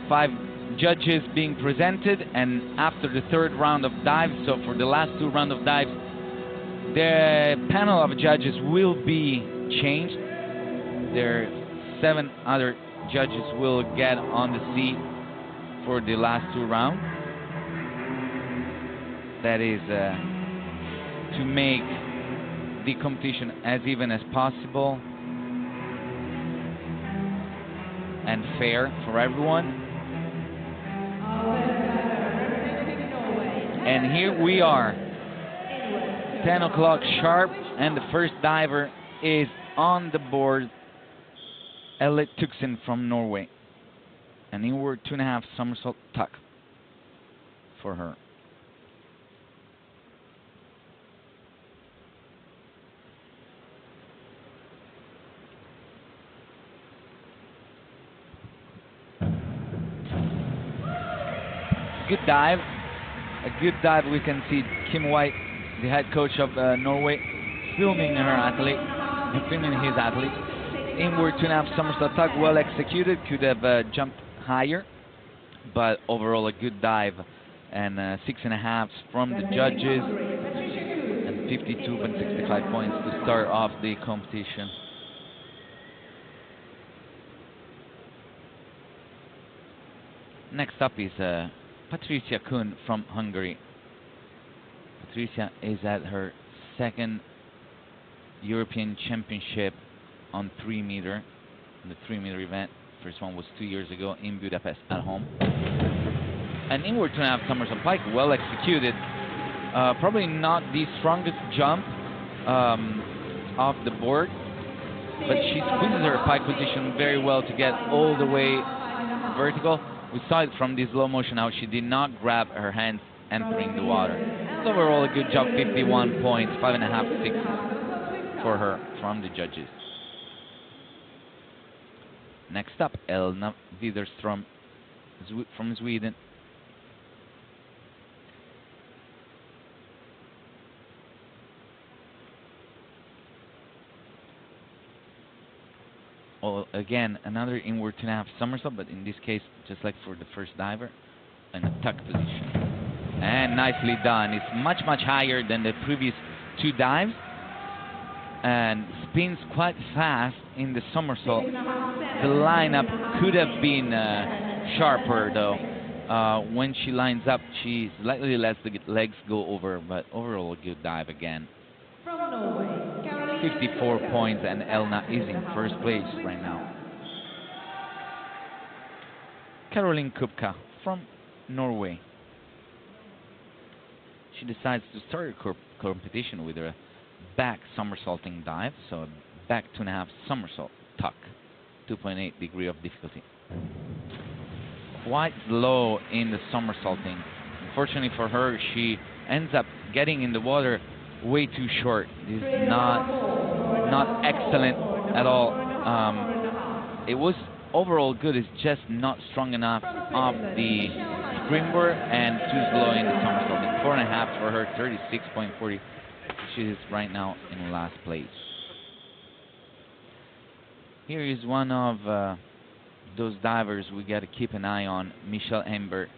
5 judges being presented, and after the 3rd round of dives, so for the last 2 rounds of dives, the panel of judges will be changed. There 7 other judges will get on the sea for the last 2 rounds. That is to make the competition as even as possible and fair for everyone. And here we are, 10 o'clock sharp, and the first diver is on the board, Elle Tuxen from Norway. An inward 2.5 somersault tuck for her. Good dive. A good dive. We can see Kim White, the head coach of Norway, filming her athlete, filming his athlete. Inward 2.5 somersault tuck, well executed. Could have jumped higher, but overall a good dive. And 6.5 from the judges, and 52.65 points to start off the competition. Next up is Patricia Kuhn from Hungary. Patricia is at her 2nd European Championship on 3 meter, the 3 meter event. First one was 2 years ago in Budapest at home. An inward 2.5 somersault pike, well executed. Probably not the strongest jump off the board, but she squeezes her pike position very well to get all the way vertical. We saw it from this slow motion how she did not grab her hands entering the water. So overall a good job, 51 points, 5.5, 6 for her from the judges. Next up, Elna Widerström from Sweden. Well, again, another inward 2.5 somersault, but in this case, just like for the first diver, in a tuck position. And nicely done. It's much, much higher than the previous 2 dives, and spins quite fast in the somersault. The lineup could have been sharper, though. When she lines up, she slightly lets the legs go over, but overall a good dive again. 54 points, and Elna is in first place right now. Caroline Kupka from Norway. She decides to start her competition with a back somersaulting dive, so a back 2.5 somersault tuck, 2.8 degree of difficulty. Quite low in the somersaulting. Unfortunately for her, she ends up getting in the water way too short. This is not excellent at all. It was overall good. It's just not strong enough off the springboard and too slow in the somersaulting. 4.5 for her, 36.40. She is right now in last place. Here is one of those divers we got to keep an eye on, Michelle Embert.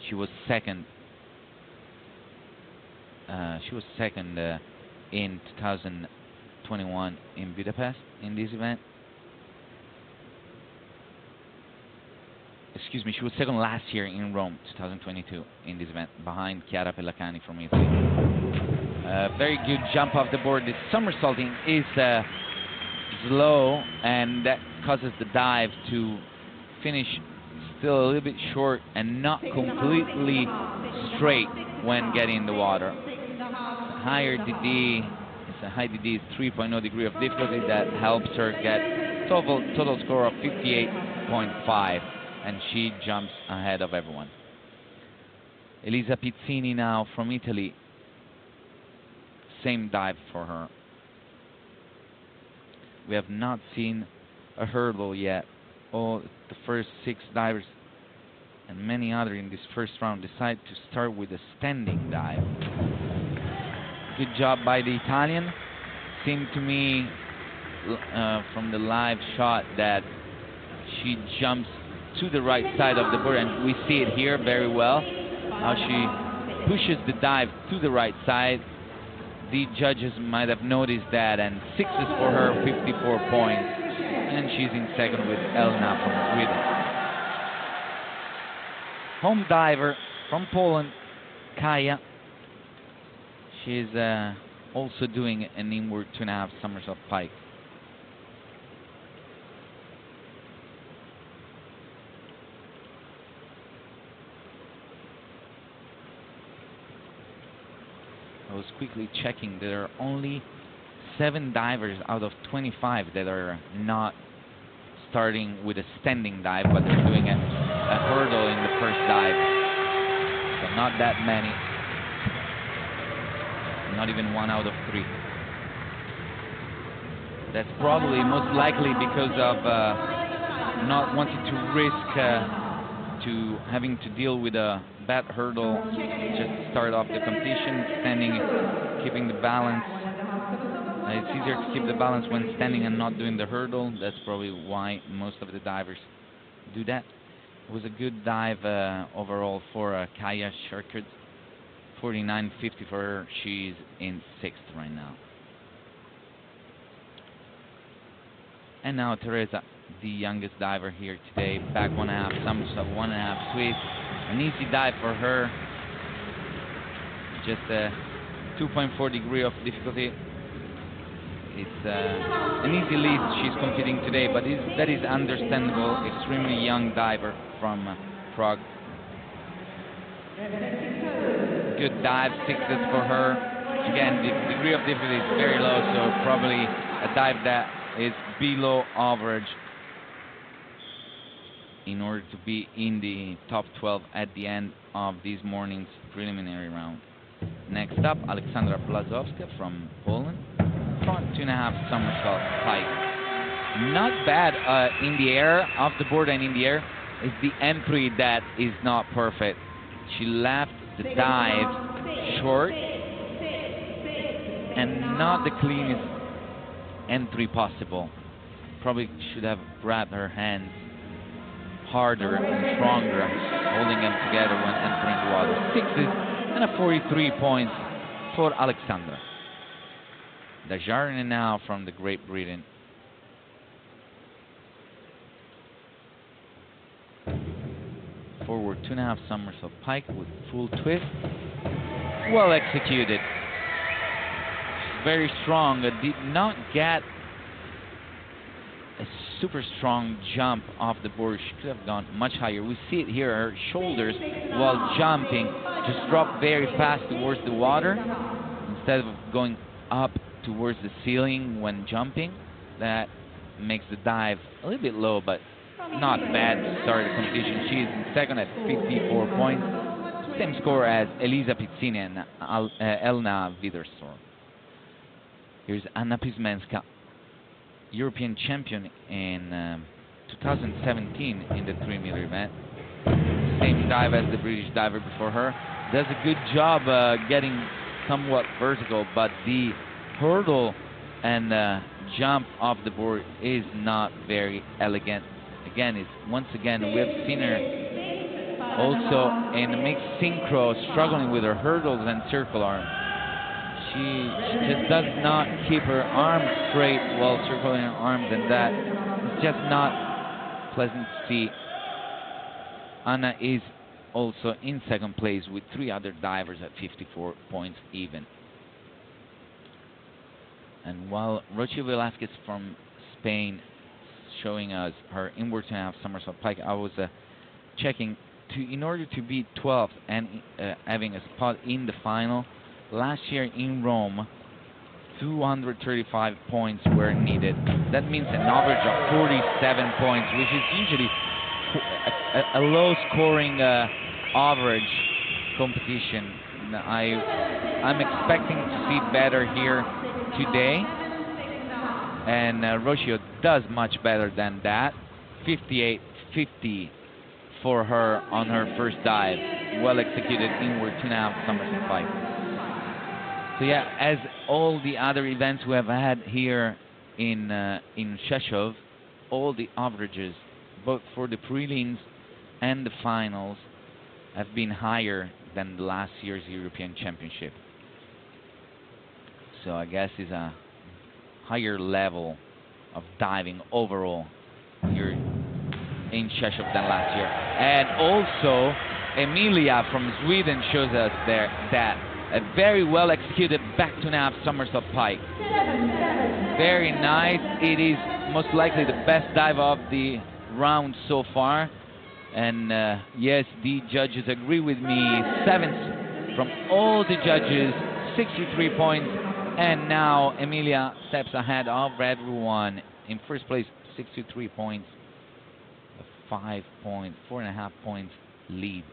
She was second. In 2021 in Budapest in this event. Excuse me, she was second last year in Rome, 2022, in this event, behind Chiara Pellacani from Italy. Very good jump off the board. The somersaulting is slow, and that causes the dive to finish still a little bit short and not completely straight when getting in the water. Higher DD, it's a high DD, 3.0 degree of difficulty that helps her get total score of 58.5, and she jumps ahead of everyone. Elisa Pizzini now from Italy, same dive for her. We have not seen a hurdle yet. All the first 6 divers and many other in this first round decide to start with a standing dive. Good job by the Italian. Seemed to me from the live shot that she jumps to the right side of the board, and we see it here very well, how she pushes the dive to the right side. The judges might have noticed that, and sixes for her, 54 points, and she's in second with Elna from Sweden. Home diver from Poland, Kaja. She's also doing an inward 2.5 somersault pike. I was quickly checking. There are only 7 divers out of 25 that are not starting with a standing dive, but they're doing a hurdle in the first dive. So not that many. Not even 1 out of 3. That's probably most likely because of not wanting to risk to having to deal with a bad hurdle just to start off the competition, standing, keeping the balance. It's easier to keep the balance when standing and not doing the hurdle. That's probably why most of the divers do that. It was a good dive overall for Kaja Scherkert. 49.50 for her. She's in 6th right now. And now Teresa, the youngest diver here today, back 1.5 somersault, 1.5 sweep. An easy dive for her. Just a 2.4 degree of difficulty. It's an easy lead she's competing today, but that is understandable. Extremely young diver from Prague. Good dive, 6s for her. Again, the degree of difficulty is very low, so probably a dive that is below average in order to be in the top 12 at the end of this morning's preliminary round. Next up, Aleksandra Blazowska from Poland. Front 2.5 somersault pike. Not bad in the air, off the board and in the air. It's the entry that is not perfect. She left the dive short and not the cleanest entry possible. Probably should have grabbed her hands harder and stronger, holding them together when entering the water. 6s and a 43 points for Aleksandra. Dajarne now from the Great Britain. Forward 2.5 somersault pike with full twist. Well executed. Very strong. Did not get a super strong jump off the board. She could have gone much higher. We see it here. Her shoulders, while jumping, just drop very fast towards the water instead of going up towards the ceiling when jumping. That makes the dive a little bit low, but not bad to start the competition. She's in second at 54 points. Same score as Elisa Pizzini and Elna Witherstorm. Here's Anna Pismenska, European champion in 2017 in the 3-meter event. Same dive as the British diver before her. Does a good job getting somewhat vertical, but the hurdle and jump off the board is not very elegant. Again, once again, we have seen her also in mixed synchro struggling with her hurdles and circle arm. She just does not keep her arms straight while circling her arms, and that is just not pleasant to see. Anna is also in second place with 3 other divers at 54 points even. And while Rocio Velázquez from Spain showing us her inward 2.5 somersault pike, I was checking in order to be 12th and having a spot in the final. Last year in Rome, 235 points were needed. That means an average of 47 points, which is usually a low-scoring average competition. I'm expecting to see better here today, and Rocio does much better than that. 58.50 for her on her first dive. Well executed inward 2.5 somersault pike. So yeah, as all the other events we have had here in Rzeszów, all the averages both for the prelims and the finals, have been higher than last year's European Championship. So I guess it's a higher level of diving overall here in Czechov than last year. And also, Emilia from Sweden shows us there that a very well executed back to nav somersault pike. Very nice. It is most likely the best dive of the round so far. And yes, the judges agree with me. 7th from all the judges, 63 points. And now Emilia steps ahead of everyone. In first place, 63 points. 4.5 points lead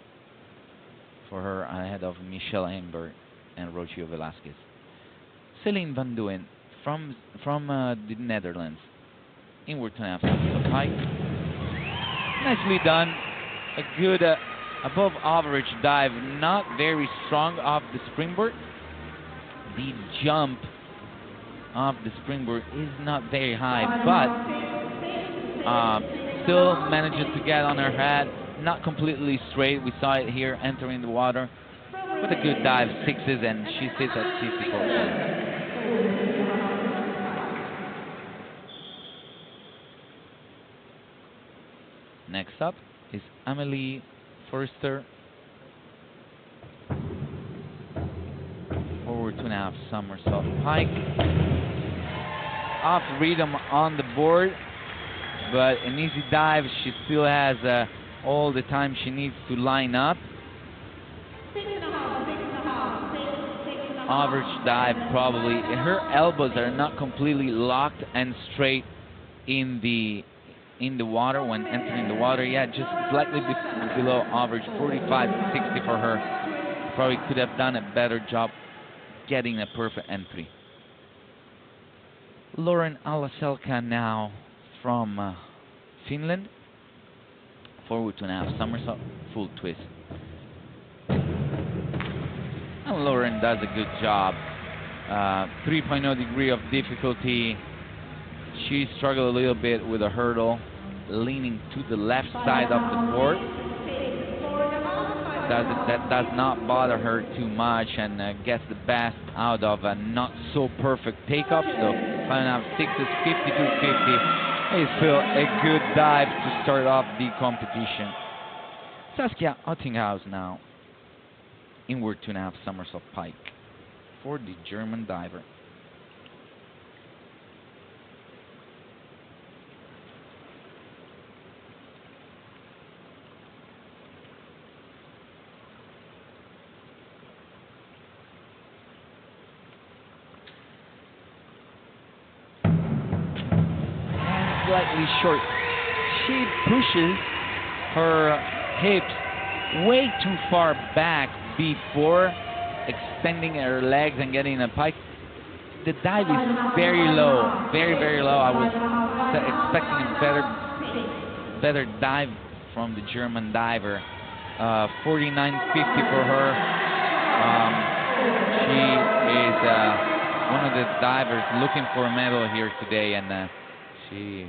for her ahead of Michelle Amber and Rocio Velasquez. Celine Van Duyn from the Netherlands. Inward to nav pike. Nicely done. A good above average dive, not very strong off the springboard. The jump of the springboard is not very high, but still manages to get on her head. Not completely straight. We saw it here entering the water. But a good dive, 6s, and she sits at 54 points. Next up is Amelie Forster. Forward 2.5 somersault pike. Off rhythm on the board, but an easy dive. She still has all the time she needs to line up. Average dive probably. Her elbows are not completely locked and straight in the water when entering the water. Yeah, just slightly below average, 45-60 for her. Probably could have done a better job getting a perfect entry. Lauren Alaselka now from Finland. Forward 2.5 somersault, full twist. And Lauren does a good job. 3.0 degree of difficulty. She struggled a little bit with a hurdle, leaning to the left side of the board. That does not bother her too much, and gets the best out of a not so perfect takeoff. So 5.5 6s, 52.50 is still a good dive to start off the competition. Saskia Ottinghaus now, inward 2.5 somersault pike for the German diver. Slightly short. She pushes her hips way too far back before extending her legs and getting a pike. The dive is very low, very low. I was expecting a better dive from the German diver. 49.50 for her. She is one of the divers looking for a medal here today, and she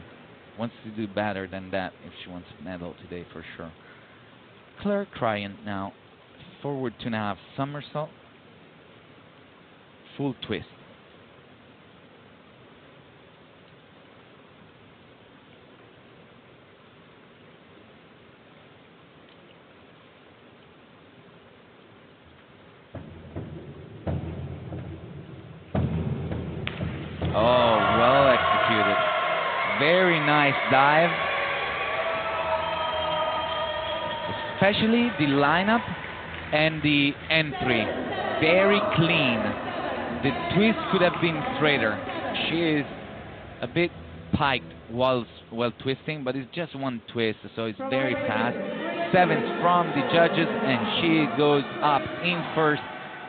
wants to do better than that if she wants a medal today for sure. Claire Cryan now, forward 2.5 somersault, full twist. Oh, well executed. Very nice dive. Especially the lineup and the entry. Very clean. The twist could have been straighter. She is a bit piked while twisting, but it's just one twist, so it's very fast. 7th from the judges, and she goes up in first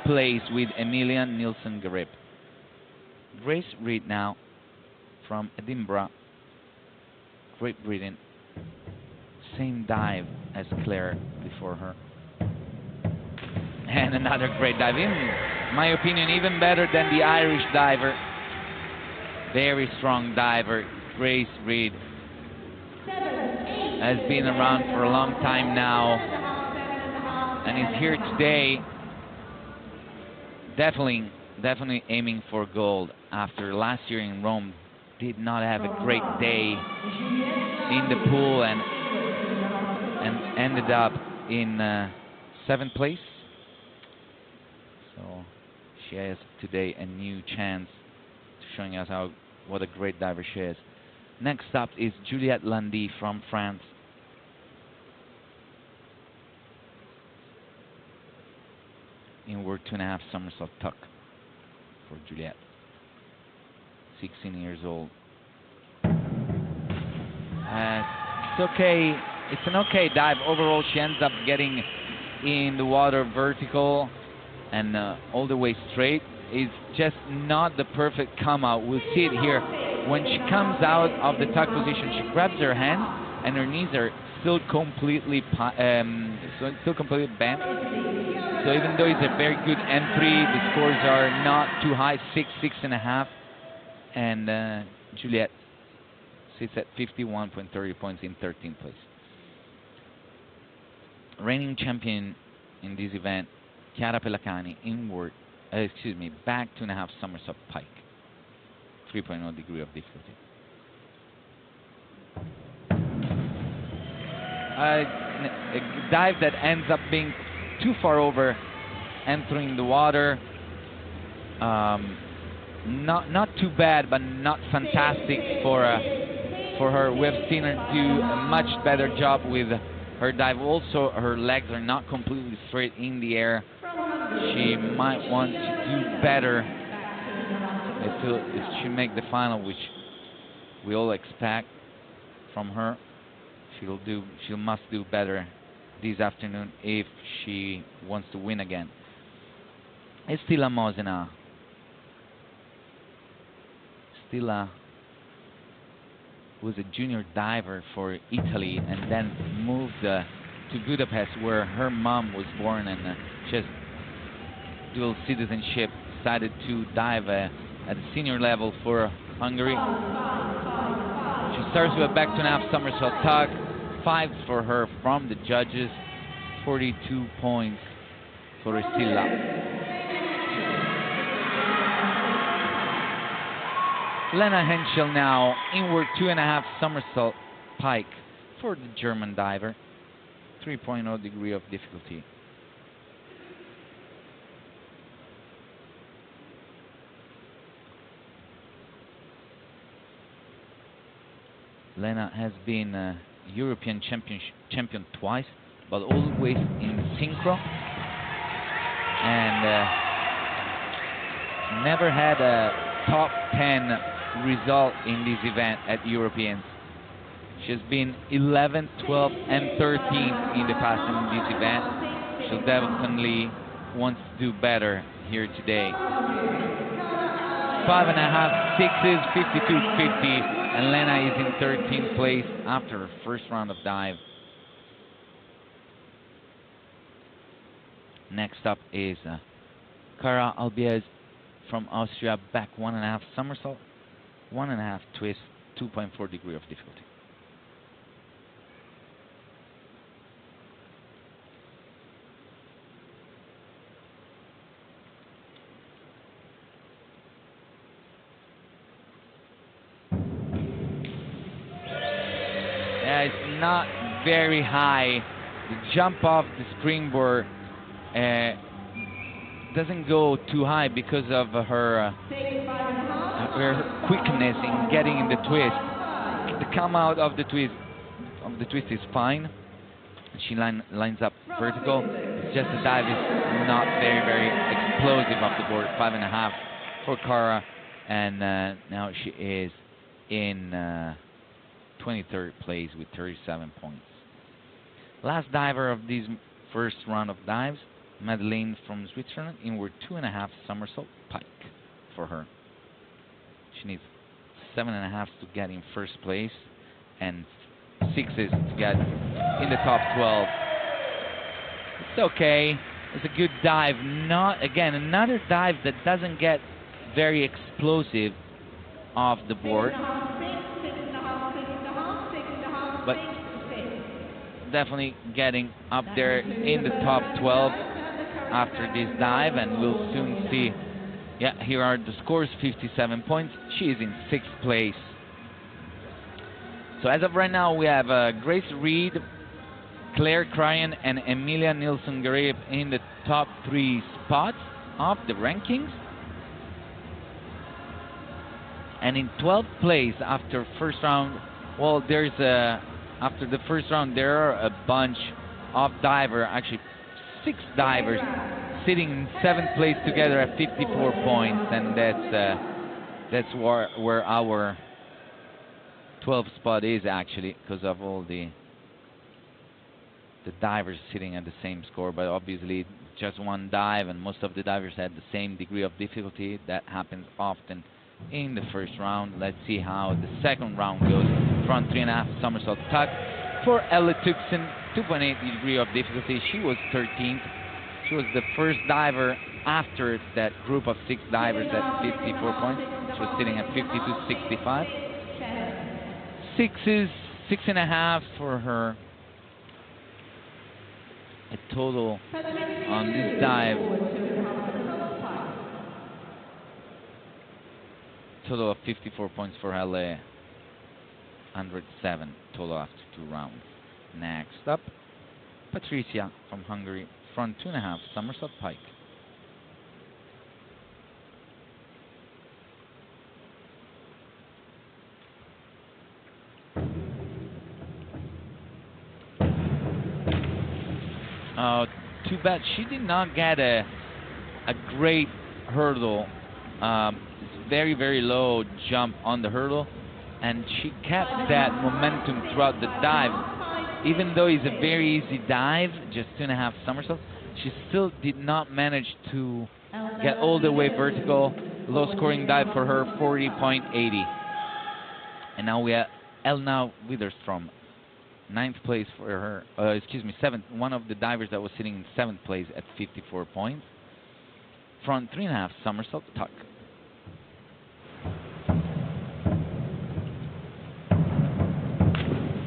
place with Emilia Nielsen-Grip. Grace Reed now from Edinburgh, Great Britain. Same dive as Claire before her. And another great dive. In my opinion, even better than the Irish diver. Very strong diver, Grace Reed. has been around for a long time now and is here today, definitely aiming for gold. After last year in Rome, did not have a great day in the pool and ended up in 7th place. So she has today a new chance, showing us what a great diver she is. Next up is Juliette Landy from France. Inward 2.5 somersault tuck for Juliette. 16 years old. It's okay. It's an okay dive. Overall, she ends up getting in the water vertical and all the way straight. It's just not the perfect come out. We'll see it here. When she comes out of the tuck position, she grabs her hands and her knees are still completely bent. So even though it's a very good entry, the scores are not too high, 6, 6.5. And Juliette sits at 51.30 points in 13th place. Reigning champion in this event, Chiara Pelacani, back 2.5 somersault pike, 3.0 degree of difficulty. A dive that ends up being too far over, entering the water. Not too bad, but not fantastic for her. We have seen her do a much better job with her dive. Also, her legs are not completely straight in the air. She might want to do better if she make the final, which we all expect from her. She must do better this afternoon if she wants to win again. Stilla Mosena. Stilla was a junior diver for Italy and then moved to Budapest, where her mom was born, and she has dual citizenship. Decided to dive at the senior level for Hungary. She starts with a back 2.5 somersault tuck, 5 for her from the judges, 42 points for Stilla. Lena Henschel now, inward 2.5 somersault pike for the German diver, 3.0 degree of difficulty. Lena has been European champion twice, but always in synchro, and never had a top 10 result in this event at Europeans. She's been 11th, 12th, and 13th in the past in this event. She'll definitely want to do better here today. 5.5 sixes, 52.50. And Lena is in 13th place after her first round of dive. Next up is Cara Albiez from Austria, back 1.5 somersault, 1.5 twist, 2.4 degree of difficulty. It's not very high. The jump off the springboard doesn't go too high because of her quickness in getting in the twist. The come out of the twist is fine. She lines up vertical. It's just the dive is not very explosive off the board. 5.5 for Cara, and now she is in 23rd place with 37 points. Last diver of this first round of dives, Madeleine from Switzerland, inward 2.5 somersault pike for her. She needs 7.5 to get in first place and 6s to get in the top 12. It's okay. It's a good dive. Not, again, another dive that doesn't get very explosive off the board, but definitely getting up there in the top 12 after this dive, and we'll soon see. Yeah, here are the scores, 57 points. She is in 6th place. So as of right now, we have Grace Reed, Claire Cryan, and Emilia Nilsson-Garib in the top 3 spots of the rankings. And in 12th place after first round, well, there's after the first round, there are a bunch of divers, actually 6 divers, sitting in 7th place together at 54 points, and that's where our 12th spot is, actually, because of all the divers sitting at the same score. But obviously just one dive, and most of the divers had the same degree of difficulty. That happens often in the first round. Let's see how the second round goes. Front 3.5 somersault tuck for Ella Tuxen, 2.8 degree of difficulty. She was 13th. She was the first diver after that group of 6 divers at 54 points. She was sitting at 52.65. 6.5 for her. A total on this dive, total of 54 points for LA, 107 total after 2 rounds. Next up, Patricia from Hungary, front 2.5 somersault pike. Too bad she did not get a great hurdle. Very, very low jump on the hurdle, and she kept that momentum throughout the dive. Even though it's a very easy dive, just 2.5 somersaults, she still did not manage to get all the way vertical. Low scoring dive for her, 40.80. And now we have Elna Widerstrom, 9th place for her, 7th, one of the divers that was sitting in 7th place at 54 points. Front 3.5 somersault tuck.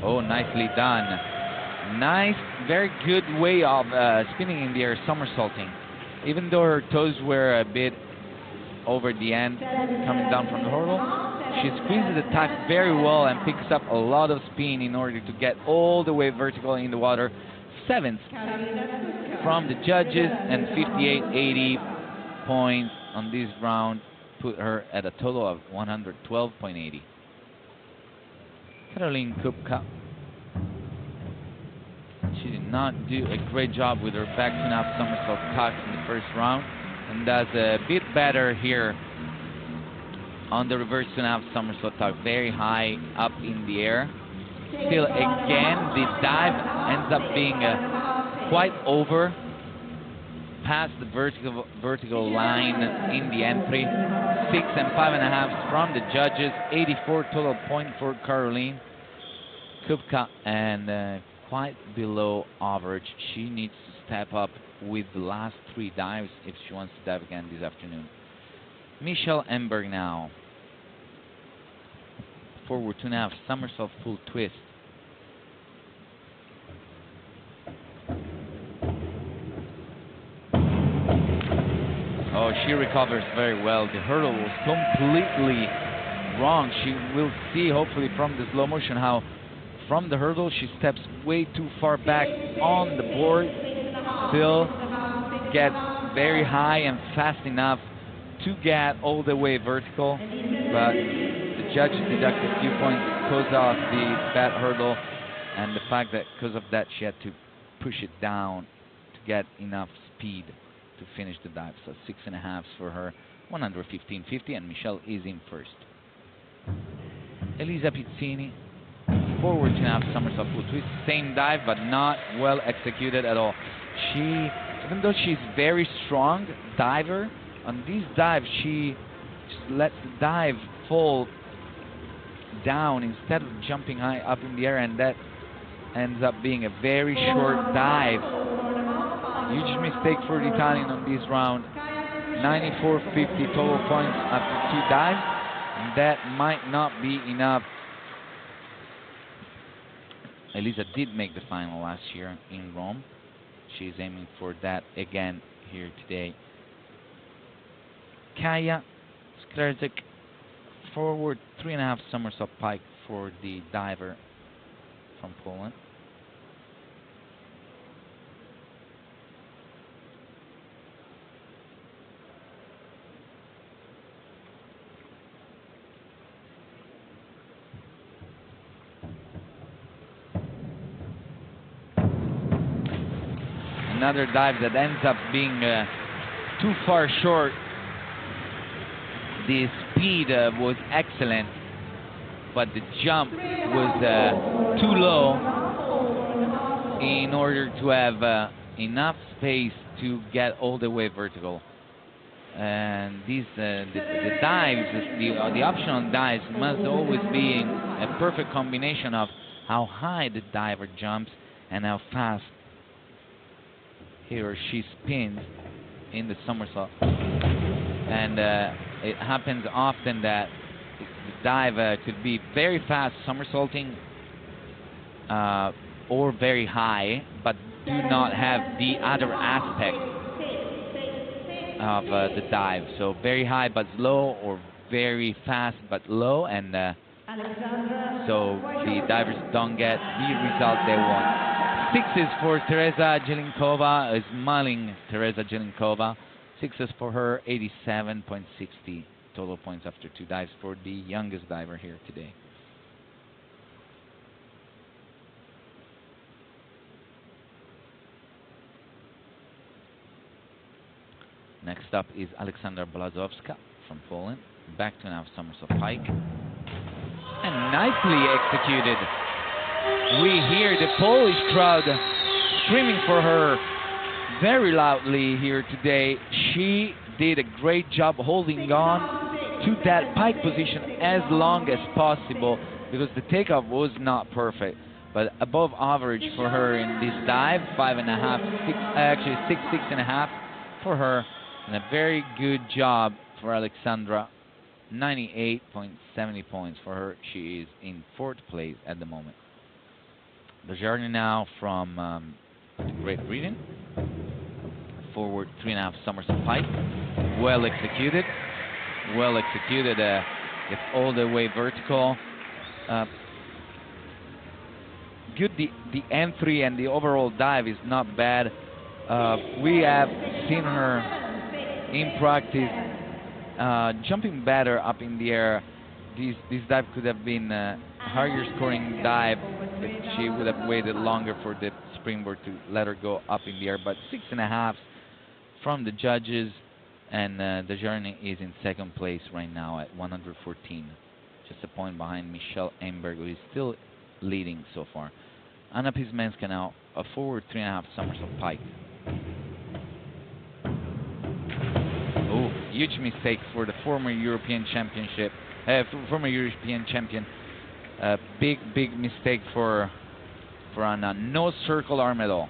Oh, nicely done. Nice, very good way of spinning in the air, somersaulting. Even though her toes were a bit over the end, coming down from the hurdle, she squeezes the tuck very well and picks up a lot of spin in order to get all the way vertical in the water. 7th from the judges, and 58.80 points on this round put her at a total of 112.80. Caroline Kupka. She did not do a great job with her back 2.5 somersault tucks in the first round, and does a bit better here on the reverse 2.5 somersault tuck, very high up in the air. Still, again, the dive ends up being quite over, past the vertical line in the entry. 6 and 5.5 from the judges, 84 total point for Caroline Kupka, and quite below average. She needs to step up with the last 3 dives if she wants to dive again this afternoon. Michelle Emberg now. Forward 2.5 somersault full twist. Oh, she recovers very well. The hurdle was completely wrong. She will see, hopefully, from the slow motion how from the hurdle she steps way too far back on the board. Still gets very high and fast enough to get all the way vertical, but the judges deduct a few points because of the bad hurdle and the fact that because of that she had to push it down to get enough speed to finish the dive. So 6.5 for her, 115.50, and Michelle is in first. Elisa Pizzini, forward 2.5 somersault full twist, same dive but not well executed at all. She, even though she's very strong diver, on these dives she just lets the dive fall down instead of jumping high up in the air, and that ends up being a very short dive. Huge mistake for the Italian on this round. 94.50 total points after 2 dives, and that might not be enough Elisa did make the final last year in Rome. She's aiming for that again here today. Kaja Skrzek, forward 3.5 somersault pike for the diver from Poland. Another dive that ends up being too far short. The speed was excellent, but the jump was too low in order to have enough space to get all the way vertical. And these the dives, the optional dives must always be a perfect combination of how high the diver jumps and how fast he or she spins in the somersault. And it happens often that the dive could be very fast somersaulting or very high, but do not have the other aspect of the dive. So very high but low, or very fast but low, and so the divers don't get the result they want. Sixes for Teresa Jelinkova, smiling Teresa Jelinkova. Sixes for her, 87.60 total points after 2 dives for the youngest diver here today. Next up is Aleksandra Blazowska from Poland. Back to now somersault pike. And nicely executed. We hear the Polish crowd screaming for her very loudly here today. She did a great job holding on to that pike position as long as possible, because the takeoff was not perfect, but above average for her in this dive. 5.5, 6, actually 6.5 for her, and a very good job for Aleksandra. 98.70 points for her. She is in 4th place at the moment. The journey now from Great Britain. Forward 3.5 somersault pike. Well executed. Well executed. It's all the way vertical. Good. The entry and the overall dive is not bad. We have seen her in practice jumping better up in the air. This dive could have been a higher scoring dive if she would have waited longer for the springboard to let her go up in the air. But 6.5 from the judges, and the journey is in 2nd place right now at 114. Just a point behind Michelle Emberg, who is still leading so far. Anna Pizmenska now, a forward 3.5 somersault pike. Oh, huge mistake for the former European Championship, former European champion. Big mistake for Anna. No circle arm at all.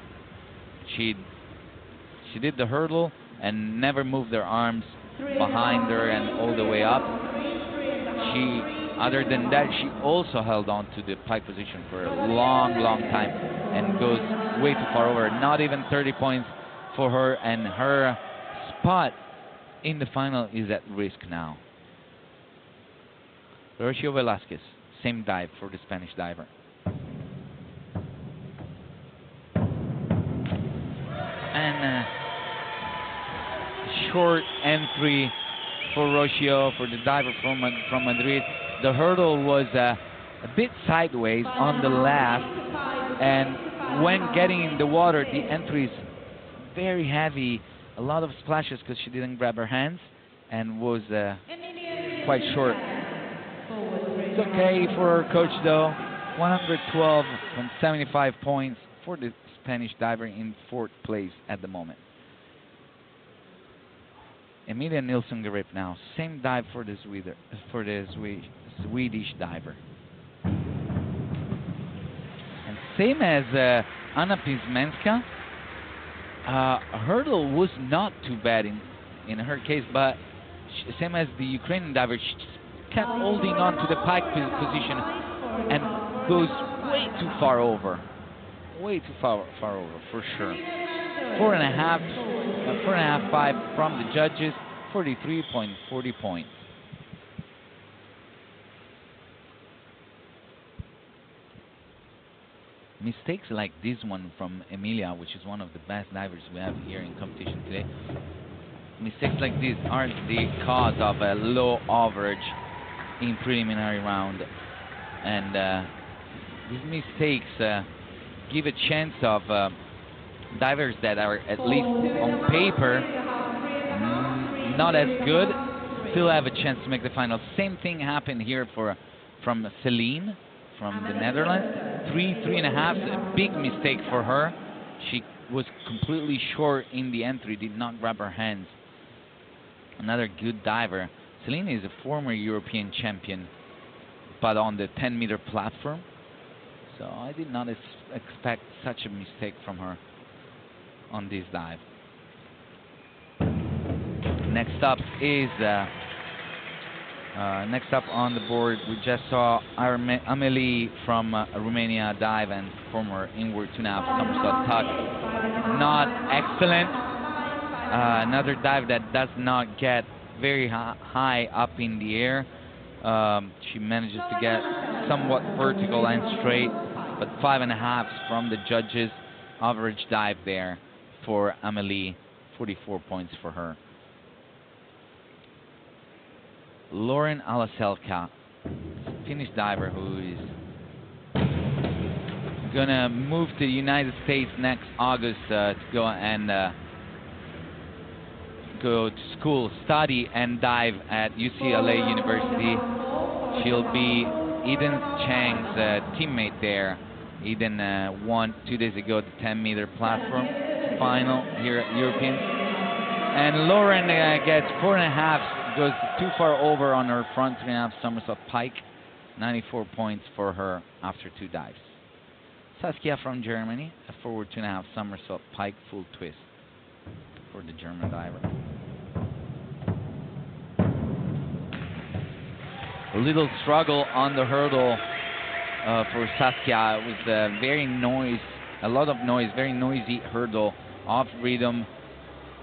She did the hurdle and never moved her arms behind her and all the way up. Other than that, she also held on to the pike position for a long time and goes way too far over. Not even 30 points for her, and her spot in the final is at risk now. Rocio Velasquez, same dive for the Spanish diver. And short entry for Rocio, for the diver from Madrid. The hurdle was a bit sideways on the left, and when getting in the water, the entry is very heavy. A lot of splashes because she didn't grab her hands and was quite short. It's okay for her coach though. 112.75 points for the Spanish diver in 4th place at the moment. Emilia Nilsson Grip now, same dive for the Swedish diver. And same as Anna Pizmenska, hurdle was not too bad in her case, but same as the Ukrainian diver, she kept holding on to the pike position and goes way too far over. Way too far over, for sure. 4.5, 5 from the judges, 43.40 points. Mistakes like this one from Emilia, which is one of the best divers we have here in competition today. Mistakes like this are the cause of a low average in preliminary round, and these mistakes give a chance of divers that are at least on paper not as good still have a chance to make the final. Same thing happened here from Celine from the Netherlands. 3.5, a big mistake for her. She was completely short in the entry, did not grab her hands. Another good diver. Celine is a former European champion, but on the 10-meter platform. So I did not expect such a mistake from her on this dive. Next up is next up on the board, we just saw Amelie from Romania dive and perform her inward 2.5 somersault tuck. Not excellent. Another dive that does not get very high up in the air. She manages to get somewhat vertical and straight, but 5.5 from the judges. Average dive there for Amelie, 44 points for her. Lauren Alaselka, Finnish diver who is gonna move to the United States next August to go and go to school, study and dive at UCLA University. She'll be Eden Chang's teammate there. Eden won 2 days ago the 10-meter platform final here at Europeans. And Lauren gets 4.5, goes too far over on her front 3.5 somersault pike. 94 points for her after 2 dives. Saskia from Germany, a forward 2.5 somersault pike full twist for the German diver. A little struggle on the hurdle for Saskia. It was a lot of noise, very noisy hurdle, off rhythm.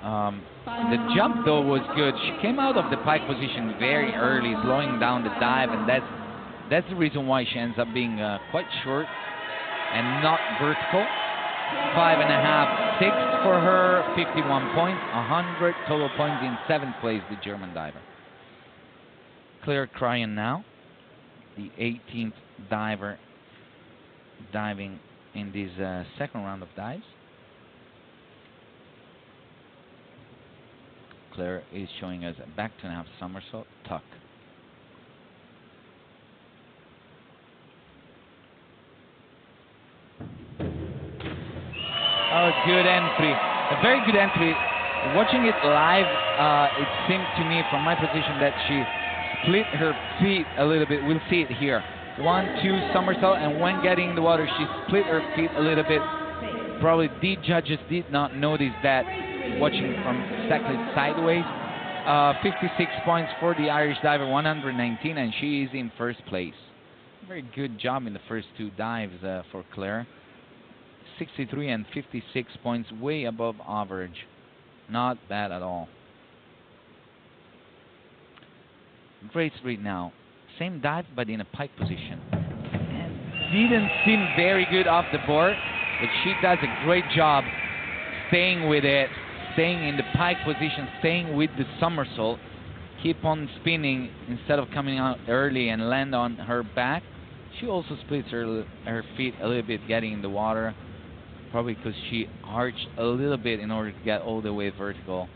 The jump though was good. She came out of the pike position very early, slowing down the dive, and that's the reason why she ends up being quite short and not vertical. 5.5, 6 for her, 51 points, 100 total points in 7th place, the German diver. Claire Cryan now, the 18th diver diving in this second round of dives. Claire is showing us a back 2.5 somersault tuck. Oh, good entry. A very good entry. Watching it live, it seemed to me from my position that she split her feet a little bit. We'll see it here. 1, 2 somersault, and when getting in the water, she split her feet a little bit. Probably the judges did not notice that watching from exactly sideways. 56 points for the Irish diver, 119, and she is in first place. Very good job in the first 2 dives for Claire. 63 and 56 points, way above average. Not bad at all. Grace Reed now. Same dive, but in a pike position. And didn't seem very good off the board, but she does a great job staying with it, staying in the pike position, staying with the somersault. Keep on spinning instead of coming out early and land on her back. She also splits her feet a little bit getting in the water, probably because she arched a little bit in order to get all the way vertical.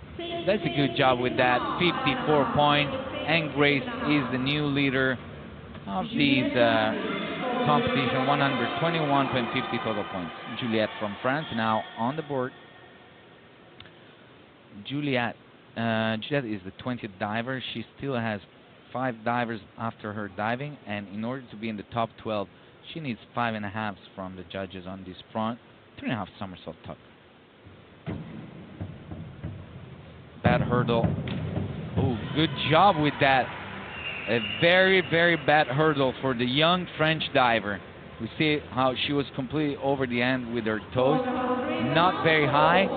That's a good job with that. 54 points, and Grace is the new leader of these competition, 121.50 total points. Juliette from France now on the board. Juliette is the 20th diver. She still has 5 divers after her diving, and in order to be in the top 12, she needs 5.5 from the judges on this front. 3.5 somersault tuck. Bad hurdle. Oh, good job with that. A very, very bad hurdle for the young French diver. We see how she was completely over the end with her toes, not very high.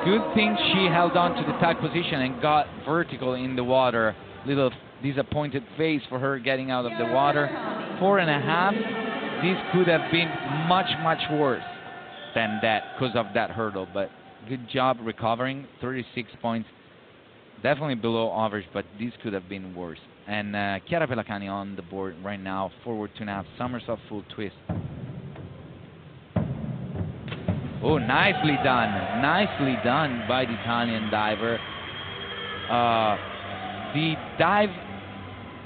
Good thing she held on to the tag position and got vertical in the water. Little disappointed face for her getting out of the water. 4.5. This could have been much, much worse than that because of that hurdle, but good job recovering. 36 points, definitely below average, but this could have been worse. And Chiara Pelacani on the board right now, forward 2.5, somersault full twist. Oh, nicely done by the Italian diver. The dive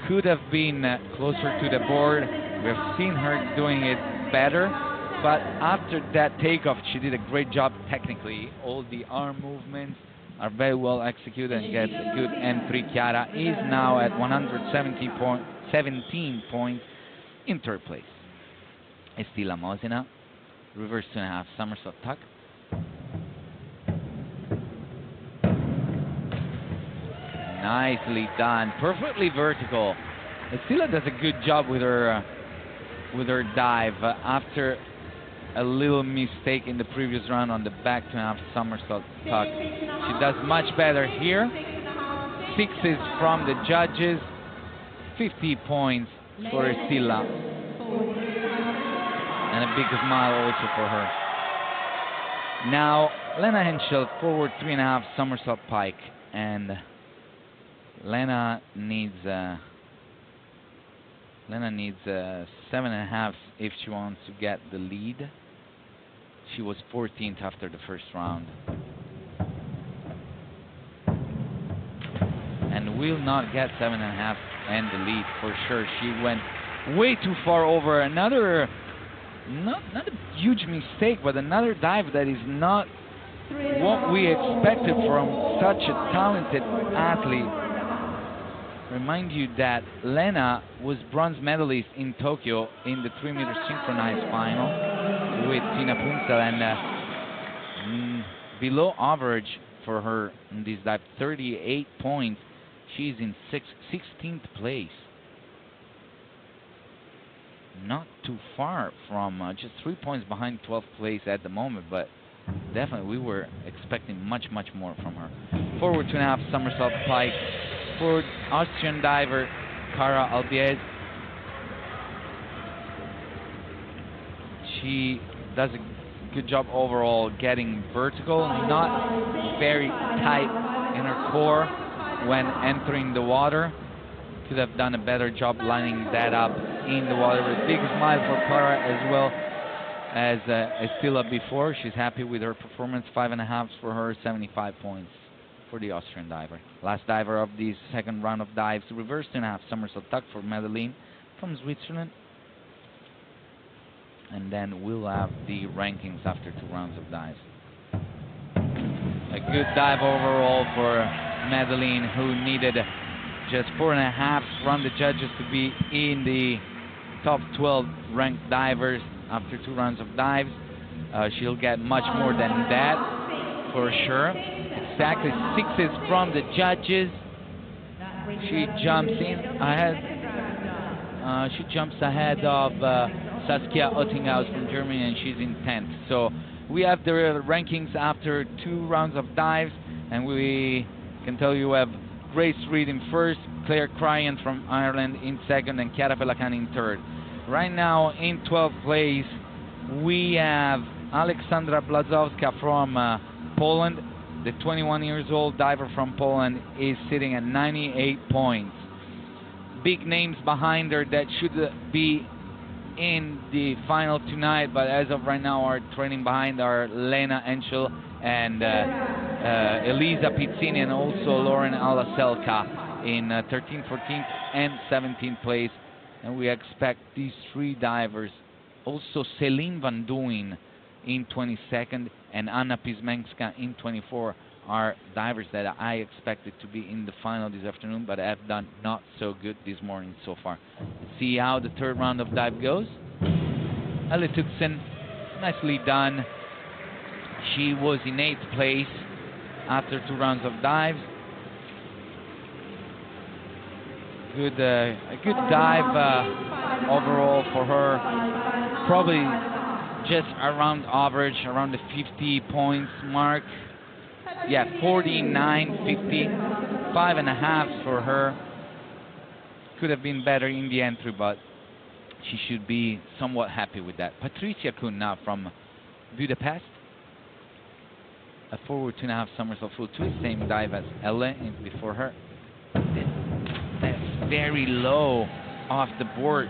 could have been closer to the board. We have seen her doing it better, but after that takeoff, she did a great job technically. All the arm movements are very well executed and gets a good entry. Chiara is now at 117 points in third place. Estilla Mosina, reverse 2.5, somersault tuck. Nicely done, perfectly vertical. Estilla does a good job with her dive after a little mistake in the previous round on the back 2.5 somersault tuck. She does much better here. 6s from the judges, 50 points for Estilla, and a big smile also for her. Now Lena Henschel, forward 3.5 somersault pike, and Lena needs 7.5 if she wants to get the lead. She was 14th after the first round, and will not get 7.5 and the lead for sure. She went way too far over. Another, not a huge mistake, but another dive that is not what we expected from such a talented athlete. Remind you that Lena was bronze medalist in Tokyo in the 3-meter synchronized final with Tina Punzel, and below average for her in this dive, 38 points. She's in 16th place. Not too far from, just 3 points behind 12th place at the moment, but definitely we were expecting much, much more from her. Forward 2.5 somersault pike for Austrian diver Cara Albiez. She does a good job overall getting vertical, not very tight in her core when entering the water. Could have done a better job lining that up in the water. A big smile for Cara as well as Estilla before. She's happy with her performance. 5.5 for her, 75 points for the Austrian diver. Last diver of the second round of dives, reverse 2.5 somersault tuck for Madeleine from Switzerland. And then we'll have the rankings after 2 rounds of dives. A good dive overall for Madeleine, who needed just 4.5 from the judges to be in the top 12 ranked divers after 2 rounds of dives. She'll get much more than that for sure. Exactly 6s from the judges. She jumps in ahead. She jumps ahead of Saskia Oettinghaus from Germany, and she's in 10th. So we have the rankings after 2 rounds of dives, and we can tell you we have Grace Reed in first, Claire Cryan from Ireland in second, and Chiara Pelacani in third. Right now in 12th place we have Aleksandra Blazowska from Poland. The 21 years old diver from Poland is sitting at 98 points. Big names behind her that should be in the final tonight, but as of right now are trailing behind are Lena Henschel and Elisa Pizzini, and also Lauren Alaselka in 13th, 14th, and 17th place. And we expect these 3 divers, also Celine Van Duyn in 22nd and Anna Pismenska in 24, are divers that I expected to be in the final this afternoon, but have done not so good this morning so far. Let's see how the 3rd round of dive goes. Elle Tuxen, nicely done. She was in 8th place after 2 rounds of dives. A good dive overall for her. probably just around average, around the 50 points mark. Yeah, 49, 50, 5.5 for her. Could have been better in the entry, but she should be somewhat happy with that. Patricia Kuhn now from Budapest. A forward 2.5 somersault full twist, same dive as Ella before her. That's very low off the board.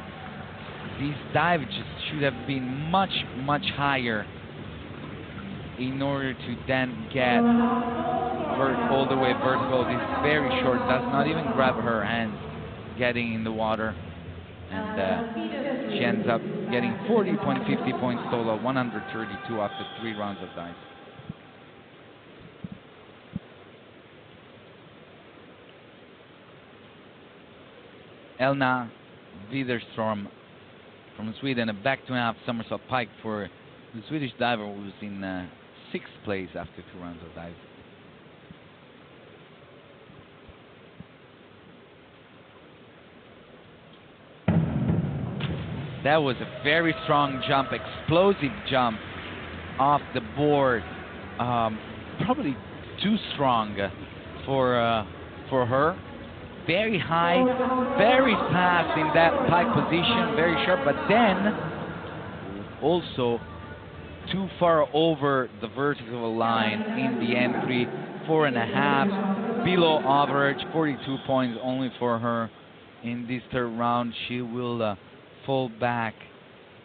This dive just should have been much, much higher in order to then get all the way vertical. This is very short, does not even grab her hands getting in the water. And she ends up getting 40.50 points total, 132 after 3 rounds of dives. Elna Widerström from Sweden, a back 2.5 somersault pike for the Swedish diver, who was in 6th place after 2 rounds of dives. That was a very strong jump, explosive jump off the board. Probably too strong for her. Very high, very fast in that pike position, very sharp, but then also too far over the vertical line in the entry. 4.5 below average, 42 points only for her in this 3rd round. She will fall back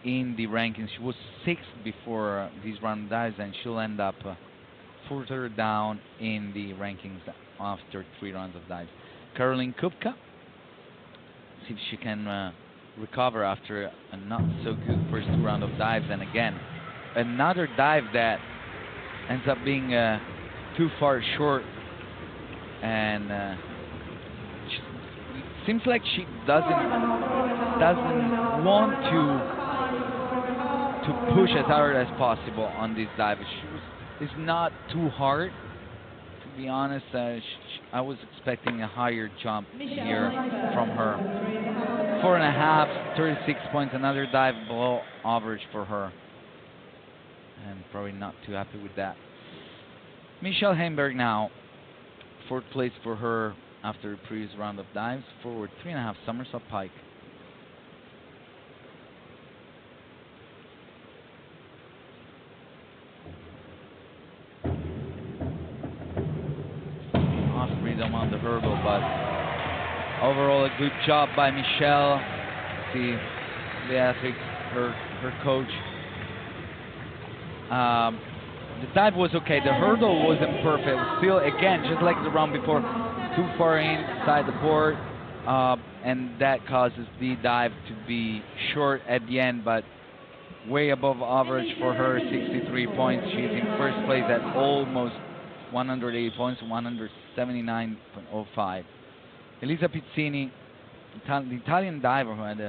in the rankings. She was 6th before these round dives, and she'll end up further down in the rankings after 3 rounds of dives. Caroline Kupka, see if she can recover after a not so good first 2 rounds of dives, and again another dive that ends up being too far short, and seems like she doesn't want to push as hard as possible on this dive. It's not too hard, to be honest. I was expecting a higher jump here from her. 4.5, 36 points, another dive below average for her, and probably not too happy with that. Michelle Heimberg now, 4th place for her after the previous round of dives, forward 3.5 somersault pike. Off rhythm on the hurdle, but overall a good job by Michelle. See Beatrix, her coach. The dive was okay. The hurdle wasn't perfect. Still, again, just like the round before, too far inside the board, and that causes the dive to be short at the end, but way above average for her, 63 points. She's in 1st place at almost 180 points, 179.05. Elisa Pizzini, the Italian diver who had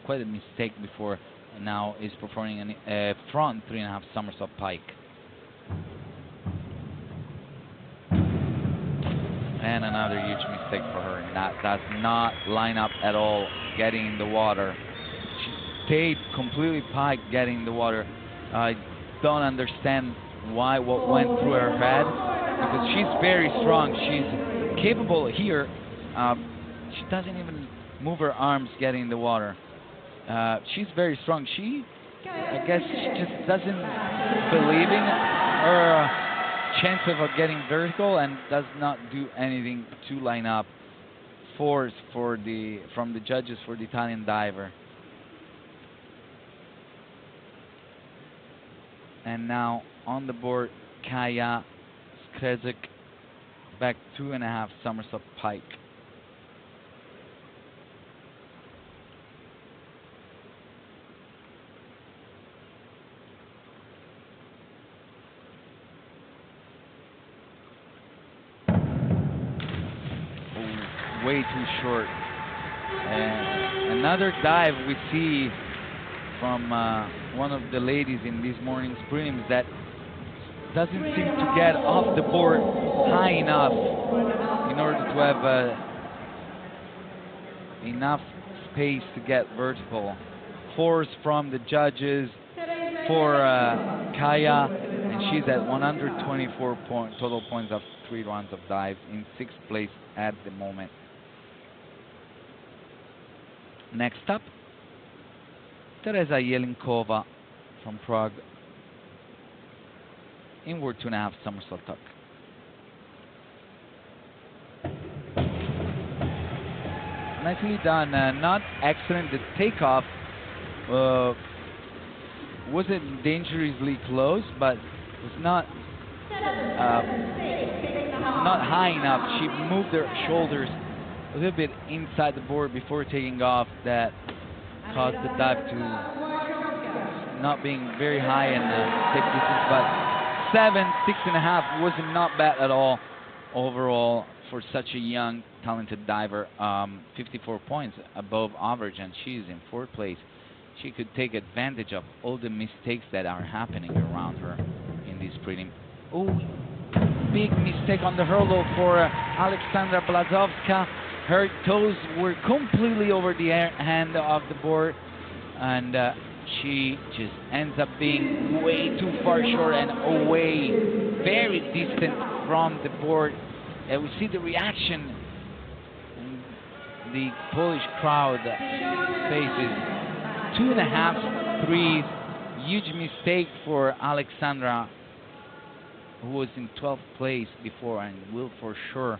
quite a mistake before, now is performing a front 3.5 somersault pike. And another huge mistake for her. That does not line up at all, getting in the water. She stayed completely pike getting in the water. I don't understand what went through her head, because she's very strong. She's capable here. She doesn't even move her arms getting in the water. She's very strong. I guess she just doesn't believe in her chance of getting vertical, and does not do anything to line up force from the judges for the Italian diver. And now on the board, Kaja Skrzyk, back 2.5 somersault pike. Way too short. And another dive we see from one of the ladies in this morning's prelims that doesn't seem to get off the board high enough in order to have enough space to get vertical. fours from the judges for Kaya, and she's at 124 total points after 3 rounds of dives, in 6th place at the moment. Next up, Teresa Jelinkova from Prague, inward 2.5 somersault tuck. Nicely done. Not excellent. The takeoff wasn't dangerously close, but was not high enough. She moved her shoulders a little bit inside the board before taking off. That caused the dive to not being very high in the safe distance, but 6.5 was not bad at all overall for such a young, talented diver. 54 points above average, and she's in 4th place. She could take advantage of all the mistakes that are happening around her in this prelim. Oh, big mistake on the hurdle for Alexandra Blazowska. Her toes were completely over the hand of the board, and she just ends up being way too far short and away, very distant from the board. And we see the reaction in the Polish crowd faces. 2.5 threes, huge mistake for Alexandra, who was in 12th place before and will for sure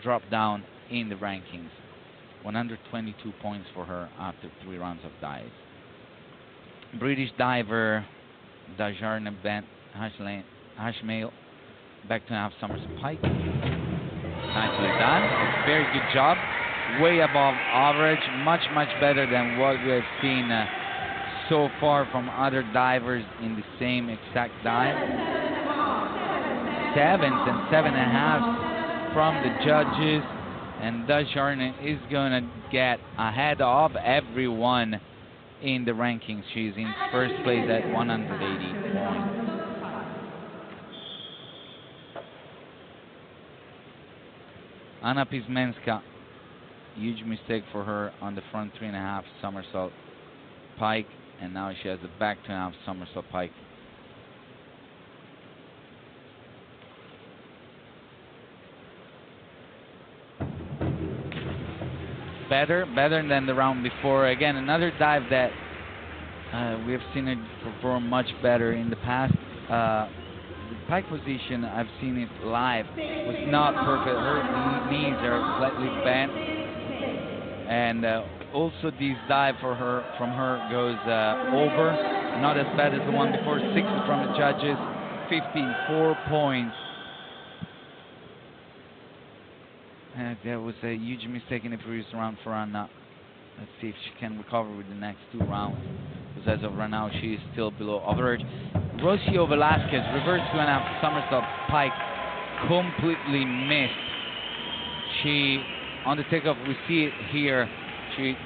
drop down in the rankings. 122 points for her after 3 rounds of dives. British diver Dajarna Bent Hashmail, back to half somersault pike. Nicely done. Very good job. Way above average. Much better than what we have seen so far from other divers in the same exact dive. 7s and 7.5s from the judges. And Dajarna is going to get ahead of everyone in the rankings. She's in 1st place at 180 points. Anna Pismenska, huge mistake for her on the front 3.5 somersault pike, and now she has a back 2.5 somersault pike. Better than the round before. Again, another dive that we have seen it perform much better in the past. The pike position, I've seen it live, was not perfect. Her knees are slightly bent, and also this dive from her goes over. Not as bad as the one before. 6 from the judges, 54 points. That was a huge mistake in the previous round for Anna. Let's see if she can recover with the next 2 rounds, because as of right now she is still below average. Rocio Velasquez, reverse 2.5 somersault pike, completely missed. She, on the takeoff, we see it here, she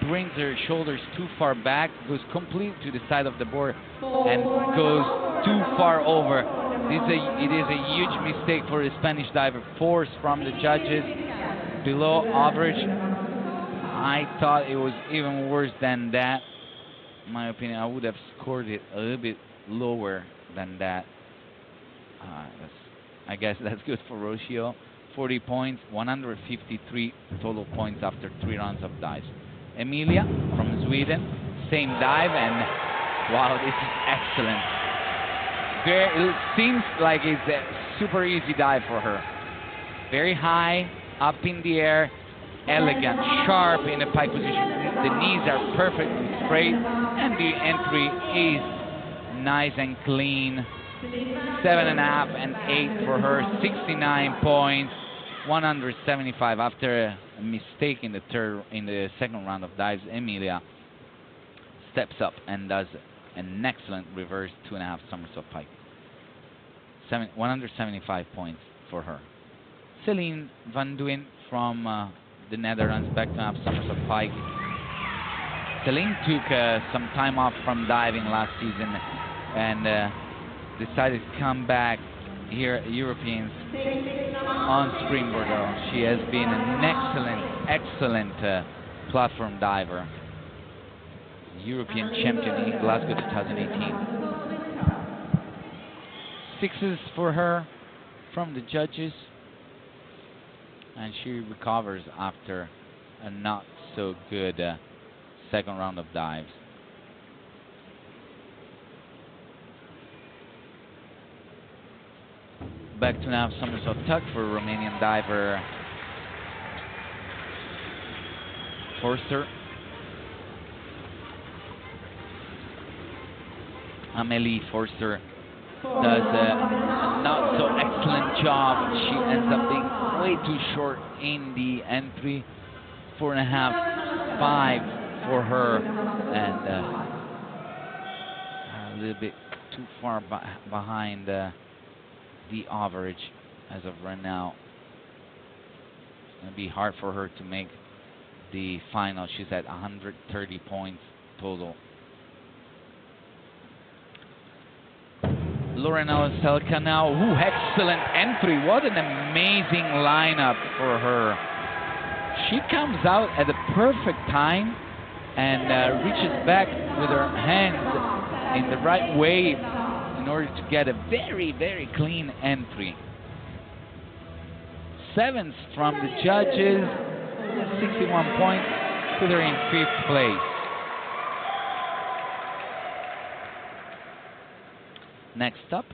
brings her shoulders too far back, goes completely to the side of the board, and goes too far over. It is a huge mistake for the Spanish diver. 4s from the judges, below average. I thought it was even worse than that. In my opinion, I would have scored it a little bit lower than that. I guess that's good for Rocio. 40 points, 153 total points after 3 rounds of dives. Emilia from Sweden, same dive, and wow, this is excellent. It seems like it's a super easy dive for her. Very high, up in the air, elegant, sharp in the pike position. The knees are perfectly straight, and the entry is nice and clean. 7.5 and 8 for her. 69 points, 175 after a mistake in the second round of dives. Emilia steps up and does an excellent reverse 2.5 somersault pike. 175 points for her. Celine van Duin from the Netherlands, back to 2.5 somersault pike. Celine took some time off from diving last season and decided to come back here at Europeans on Springboard. She has been an excellent platform diver. European champion in Glasgow 2018. Sixes for her from the judges, and she recovers after a not so good second round of dives. Back to now somersault tuck for Romanian diver Forster. Amelie Forster does a not so excellent job. She ends up being way too short in the entry. 4.5, 5 for her, and a little bit too far behind the average as of right now. It's going to be hard for her to make the final. She's at 130 points total. Laurenella Selka now. Ooh, excellent entry. What an amazing lineup for her. She comes out at the perfect time and reaches back with her hands in the right way in order to get a very, very clean entry. Sevens from the judges, 61 points, put her in 5th place. Next up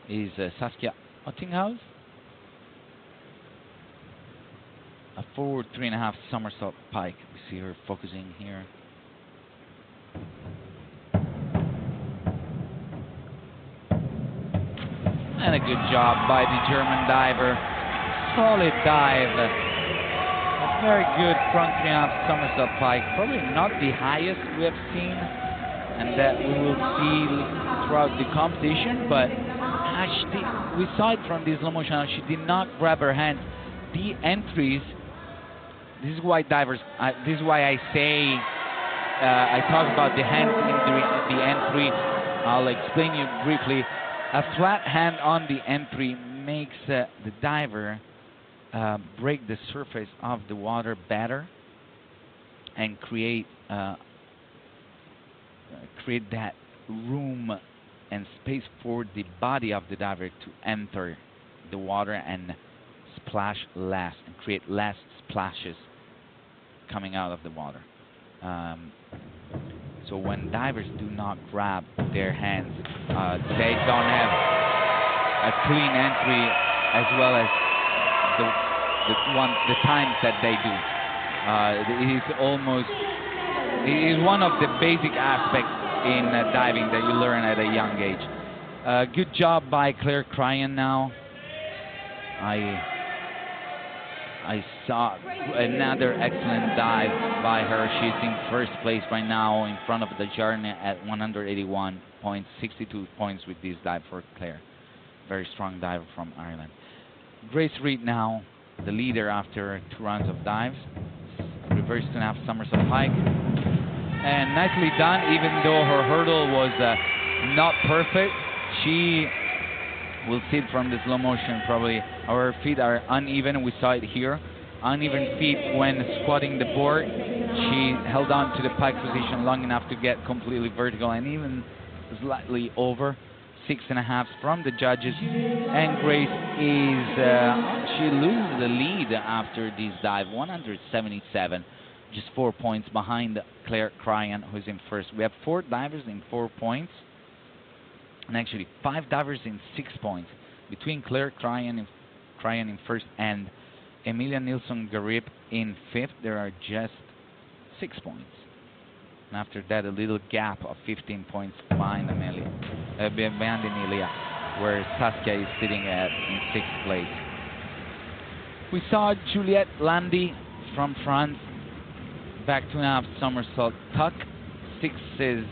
is Saskia Ottinghaus. A forward 3.5 somersault pike. We see her focusing here. And a good job by the German diver. Solid dive. A very good front 3.5 somersault pike. Probably not the highest we have seen, and that we will see throughout the competition, but we saw it from the slow motion. She did not grab her hands. The entries. This is why divers. This is why I say I talk about the hands in the entry. I'll explain you briefly. A flat hand on the entry makes the diver break the surface of the water better and create that room and space for the body of the diver to enter the water and splash less and create less splashes coming out of the water. So when divers do not grab their hands, they don't have a clean entry as well as the times that they do. It is one of the basic aspects in diving that you learn at a young age. Good job by Claire Cryan now. I saw another excellent dive by her. She's in 1st place right now in front of the Jarne at 181 points, 62 points with this dive for Claire. Very strong diver from Ireland. Grace Reed now, the leader after 2 rounds of dives. Reverse 2.5 somersault pike. And nicely done, even though her hurdle was not perfect. She will see it from the slow motion probably. Our feet are uneven, we saw it here. Uneven feet when squatting the board. She held on to the pike position long enough to get completely vertical and even slightly over. 6.5 from the judges. And Grace she loses the lead after this dive, 177. Just 4 points behind Claire Cryan, who's in 1st. We have 4 divers in 4 points. And actually 5 divers in 6 points. Between Claire Cryan in 1st and Emilia Nilsson-Garip in 5th, there are just 6 points. And after that, a little gap of 15 points behind Emilia, where Saskia is sitting in 6th place. We saw Juliette Landy from France, back 2.5 somersault tuck. 6s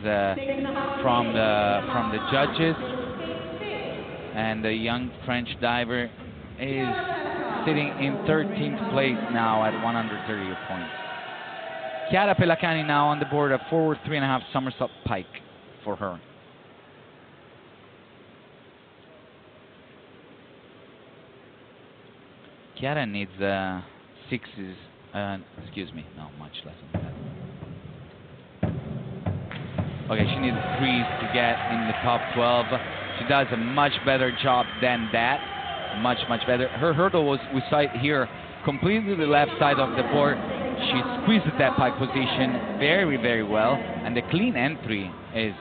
from the judges, and the young French diver is sitting in 13th place now at 130 points. Chiara Pelacani now on the board, a forward 3.5 somersault pike for her. Chiara needs 6s, excuse me, no, much less than that. Okay, she needs 3s to get in the top 12. She does a much better job than that. Much better. Her hurdle was, we saw it here, completely the left side of the board. She squeezed that pike position very well. And the clean entry is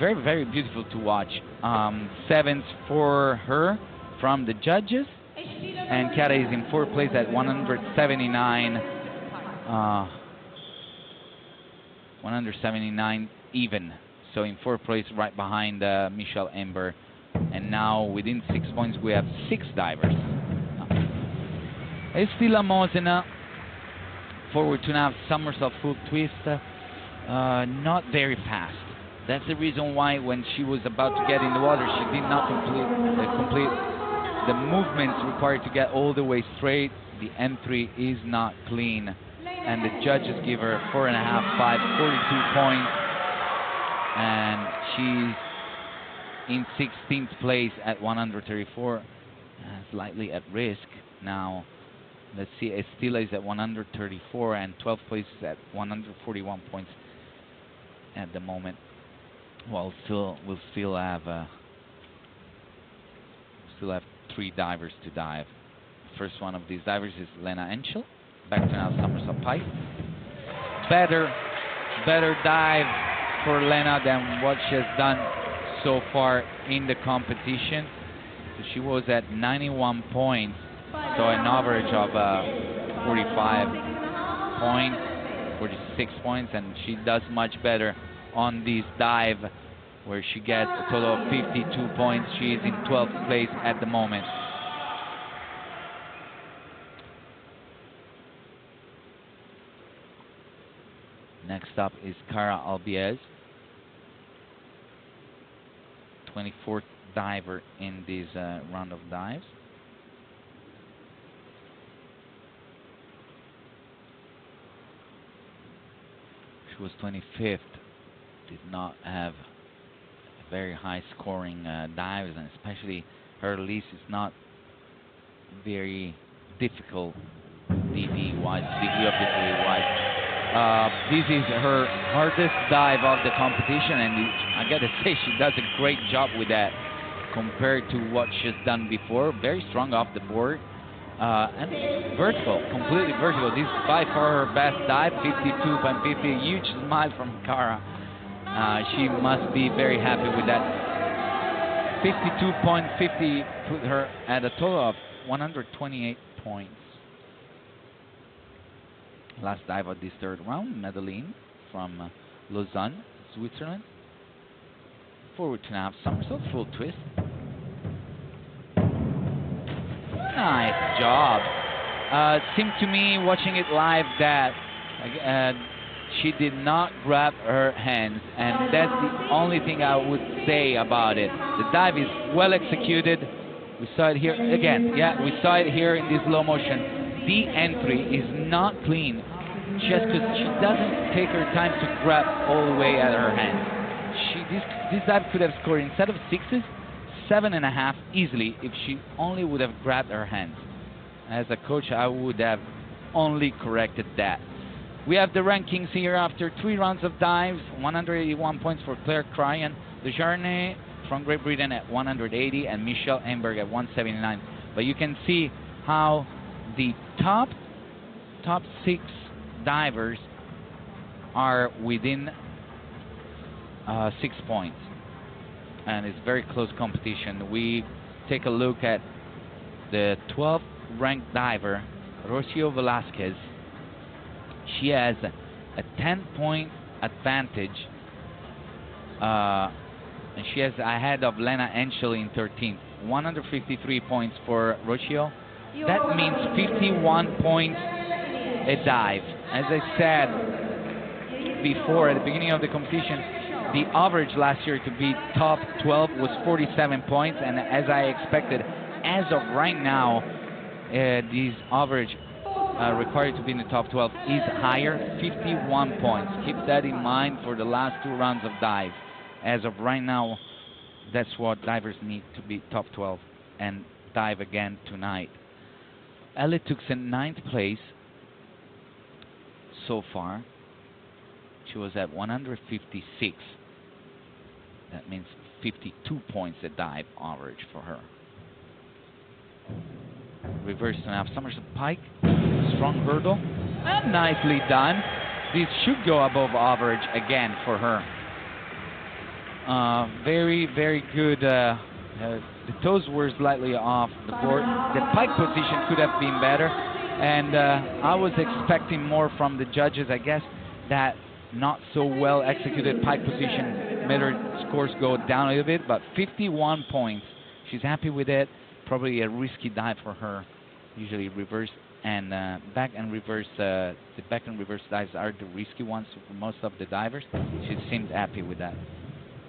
very beautiful to watch. 7s for her from the judges. And Kata is in 4th place at 179. 179 even. So in 4th place, right behind Michelle Ember. And now within 6 points, we have 6 divers. Estila Mosena, forward 2.5 somersault full twist. Not very fast. That's the reason why when she was about to get in the water, she did not complete the movements required to get all the way straight. The entry is not clean. And the judges give her 4.5, 5, 42 points. And she's in 16th place at 134, slightly at risk. Now, let's see, Estila is at 134 and 12th place is at 141 points at the moment. Well, we'll still have 3 divers to dive. First one of these divers is Lena Enschel. Back to now somersault pike. Better dive for Lena than what she has done so far in the competition. So she was at 91 points, so an average of 45 points, 46 points, and she does much better on this dive where she gets a total of 52 points. She is in 12th place at the moment. Next up is Cara Albiez, 24th diver in this round of dives. She was 25th, did not have very high scoring dives, and especially her release is not very difficult degree of difficulty wise. This is her hardest dive of the competition, and I gotta say she does a great job with that compared to what she's done before. Very strong off the board and vertical, completely vertical. This is by far her best dive, 52.50. Huge smile from Cara. She must be very happy with that. 52.50 put her at a total of 128 points. Last dive of this 3rd round, Madeline from Lausanne, Switzerland. Forward 2.5 somersault, full twist. Nice job. Seemed to me, watching it live, that she did not grab her hands, and that's the only thing I would say about it. The dive is well executed. We saw it here again. Yeah, we saw it here in this slow motion. The entry is not clean, just because she doesn't take her time to grab all the way at her hand. This dive could have scored, instead of 6s, 7.5 easily if she only would have grabbed her hands. As a coach, I would have only corrected that. We have the rankings here after 3 rounds of dives. 181 points for Claire Cryan, Desjardins from Great Britain at 180, and Michelle Emberg at 179. But you can see how the top 6 divers are within 6 points, and it's very close competition. We take a look at the 12th ranked diver, Rocio Velasquez. She has a 10-point advantage, and she is ahead of Lena Enschel in 13th. 153 points for Rocio. That means 51 points a dive. As I said before, at the beginning of the competition, the average last year to be top 12 was 47 points, and as I expected, as of right now, this average required to be in the top 12 is higher, 51 points. Keep that in mind for the last 2 rounds of dive. As of right now, that's what divers need to be top 12 and dive again tonight. Ellie took in 9th place so far. She was at 156. That means 52 points a dive average for her. Reverse to half somersault pike, strong hurdle, and nicely done. This should go above average again for her. Very, very good. The toes were slightly off the board. The pike position could have been better, and I was expecting more from the judges. I guess that not so well executed pike position made her scores go down a little bit, but 51 points. She's happy with it. Probably a risky dive for her. Usually reverse and back and reverse. The back and reverse dives are the risky ones for most of the divers. She seemed happy with that.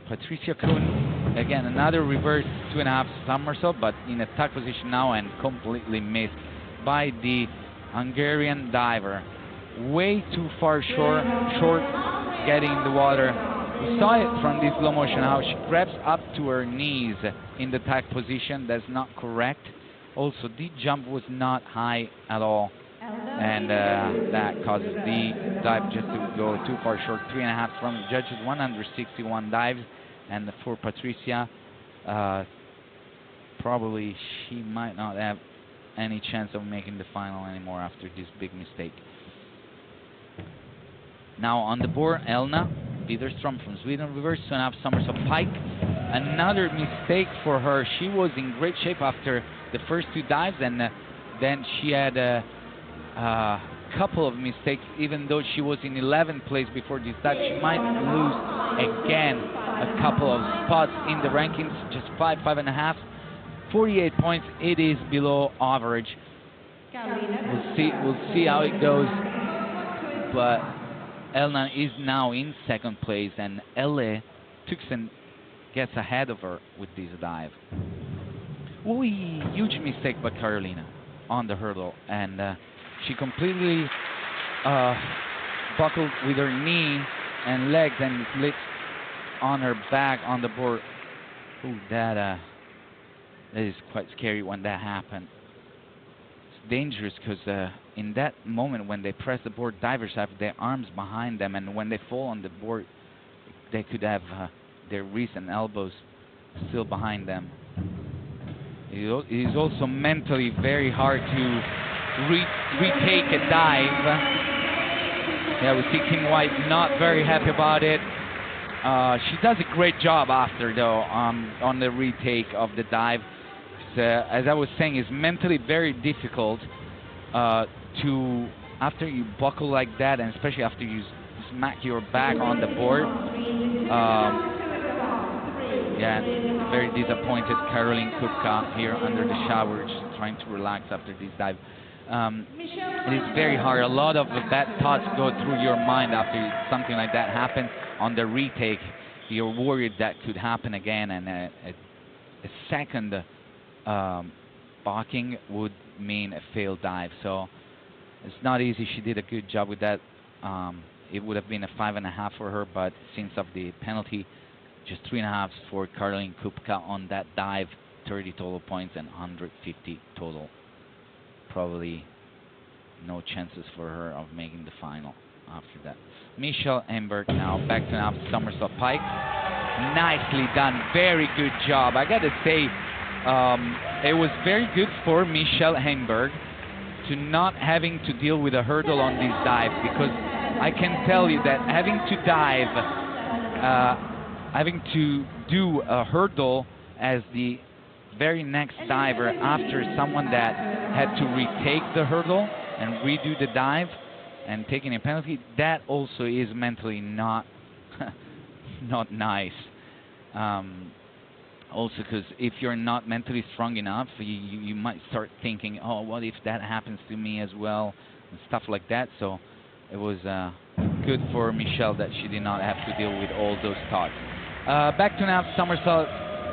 Patricia Kuhn, again, another reverse 2.5 somersault, but in a tuck position now and completely missed by the Hungarian diver. Way too far short getting in the water. We saw it from this slow motion, how she grabs up to her knees in the tuck position. That's not correct. Also, the jump was not high at all, and that causes the dive just to go too far short. 3.5 from the judges, 161 dives, and for Patricia, probably she might not have any chance of making the final anymore after this big mistake. Now on the board, Elna Widerström from Sweden, reverse 2.5 somersault pike. Another mistake for her. She was in great shape after the first two dives, and then she had a couple of mistakes. Even though she was in 11th place before this dive, she might lose again a couple of spots in the rankings. Just 5.5, 48 points. It is below average. We'll see how it goes. But Elna is now in 2nd place, and Elle Tuxen gets ahead of her with this dive. Huge mistake by Carolina on the hurdle, and she completely buckled with her knee and legs and slipped on her back on the board. Ooh, that is quite scary when that happened. It's dangerous because in that moment when they press the board, divers have their arms behind them, and when they fall on the board, they could have their wrists and elbows still behind them. It is also mentally very hard to retake a dive. Yeah, we see Kim White not very happy about it. She does a great job after, though, on the retake of the dive. As I was saying, it's mentally very difficult to, after you buckle like that, and especially after you smack your back on the board. Yeah, very disappointed Caroline Kupka here under the shower, just trying to relax after this dive. It is very hard. A lot of bad thoughts go through your mind after something like that happens. On the retake, you're worried that could happen again, and a second balking would mean a failed dive. So it's not easy. She did a good job with that. It would have been a 5.5 for her, but since of the penalty, just 3.5 for Caroline Kupka on that dive. 30 total points and 150 total. Probably no chances for her of making the final after that. Michelle Emberg now back to half somersault pike. Nicely done. Very good job. I gotta say, it was very good for Michelle Emberg to not having to deal with a hurdle on this dive, because I can tell you that having to dive, having to do a hurdle as the very next diver after someone that had to retake the hurdle and redo the dive and taking a penalty, that also is mentally not not nice. Also, because if you're not mentally strong enough, you might start thinking, oh, what if that happens to me as well, and stuff like that. So it was good for Michelle that she did not have to deal with all those thoughts. Back to now somersault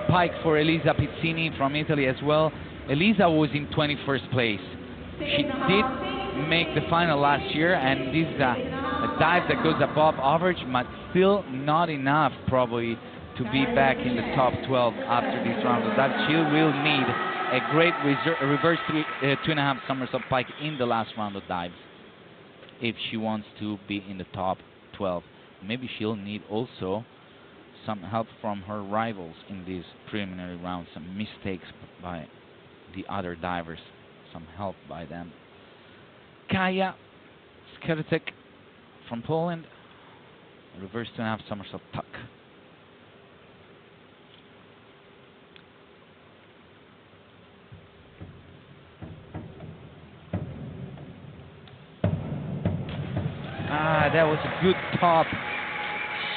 pike for Elisa Pizzini from Italy as well. Elisa was in 21st place. She did make the final last year, and this is a dive that goes above average, but still not enough probably to be back in the top 12 after this round of dives. She will need a great reverse 2.5 somersault pike in the last round of dives if she wants to be in the top 12. maybe she'll need also some help from her rivals in these preliminary rounds, some mistakes by the other divers, some help by them. Kaja Skrzyk from Poland, reverse 2.5 somersault tuck. That was a good top,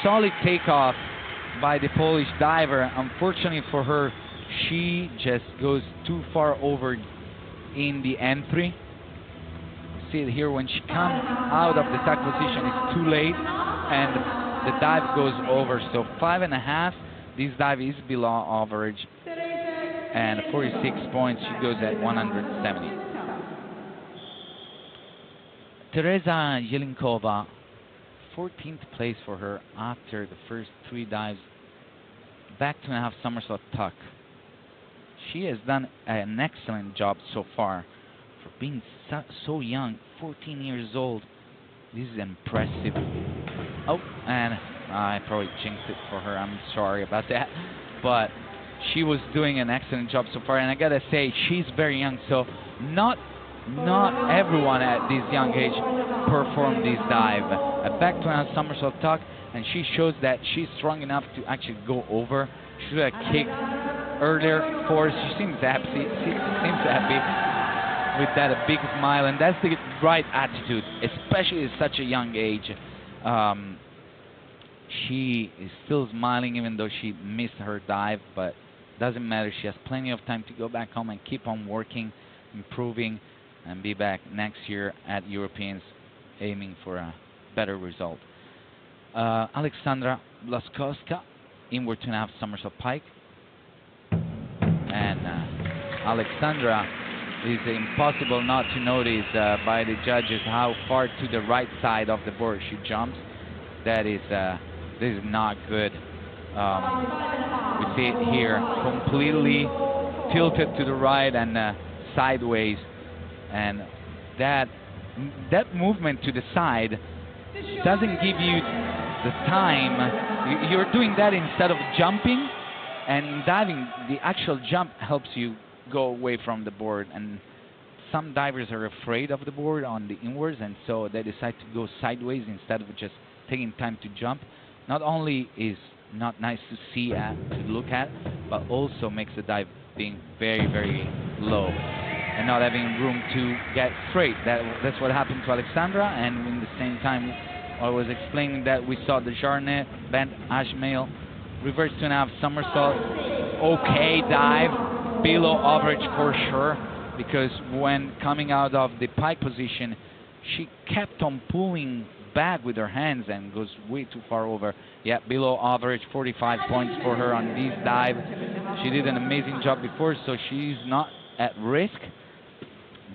solid takeoff by the Polish diver. Unfortunately for her, she just goes too far over in the entry. See it here, when she comes out of the tuck position, it's too late, and the dive goes over. So 5.5, this dive is below average, and 46 points, she goes at 170. Teresa Jelinkova, 14th place for her after the first 3 dives. Back 2.5 somersault tuck. She has done an excellent job so far for being so young, 14 years old. This is impressive. Oh, and I probably jinxed it for her. I'm sorry about that. But she was doing an excellent job so far, and I gotta say, she's very young, so not everyone at this young age performed this dive. A back 2.5 somersault tuck, and she shows that she's strong enough to actually go over. She should have kicked earlier for her. She seems happy. She seems happy with that, a big smile, and that's the right attitude, especially at such a young age. She is still smiling even though she missed her dive, but doesn't matter. She has plenty of time to go back home and keep on working, improving, and be back next year at Europeans aiming for a better result. Alexandra Blaskowska, inward 2.5 somersault pike. And Alexandra is impossible not to notice by the judges how far to the right side of the board she jumps. That is, this is not good. We see it here, completely tilted to the right and sideways, and that movement to the side doesn't give you the time. You're doing that instead of jumping, and in diving, the actual jump helps you go away from the board, and some divers are afraid of the board on the inwards, and so they decide to go sideways instead of just taking time to jump. Not only is not nice to see to look at, but also makes the dive being very, very low and not having room to get straight. That's what happened to Alexandra, and in the same time I was explaining that we saw the Jarnet, Bent Ashmail, reverse 2.5 somersault, okay dive, below average for sure, because when coming out of the pike position, she kept on pulling back with her hands and goes way too far over. Yeah, below average, 45 points for her on this dive. She did an amazing job before, so she's not at risk,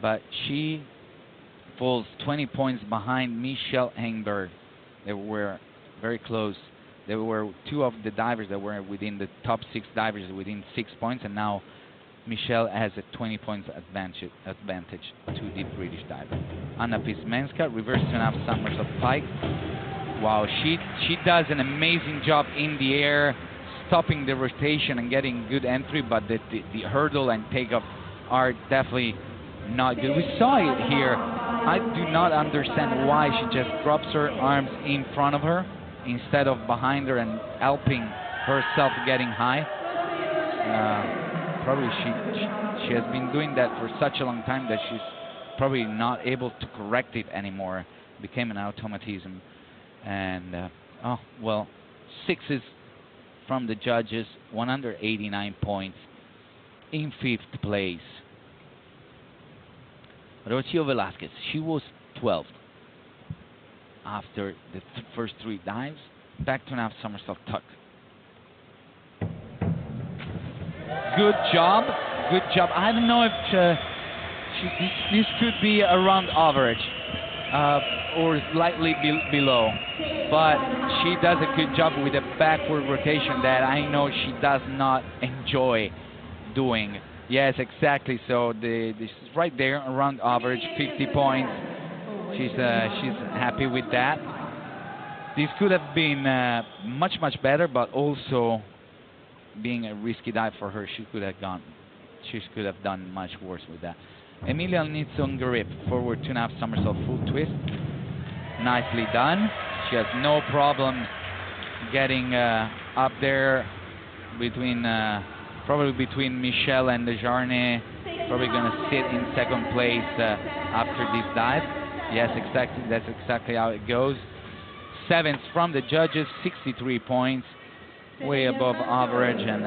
but she falls 20 points behind Michelle Engberg. They were very close. There were 2 of the divers that were within the top 6 divers within 6 points, and now Michelle has a 20 points advantage to the British diver. Anna Pismenska, reverse 2.5 somersault pike. Wow, she does an amazing job in the air, stopping the rotation and getting good entry, but the hurdle and takeoff are definitely not good. We saw it here. I do not understand why she just drops her arms in front of her instead of behind her and helping herself getting high. Probably she has been doing that for such a long time that she's probably not able to correct it anymore. It became an automatism. And, oh, well, 6s from the judges, 189 points in 5th place. Rocio Velasquez, she was 12th after the first 3 dives. Back 2.5 somersault tuck. Good job, good job. I don't know if this could be around average or slightly below, but she does a good job with a backward rotation that I know she does not enjoy doing. Yes, exactly. So this is right there around average, 50 points. She's happy with that. This could have been much better, but also being a risky dive for her, she could have done much worse with that. Emilia needs on grip, forward 2.5 somersault, full twist. Nicely done. She has no problem getting up there between, probably between Michelle and Desjardins. Probably going to sit in second place after this dive. Yes, exactly. That's exactly how it goes. 7th from the judges, 63 points, way above average, and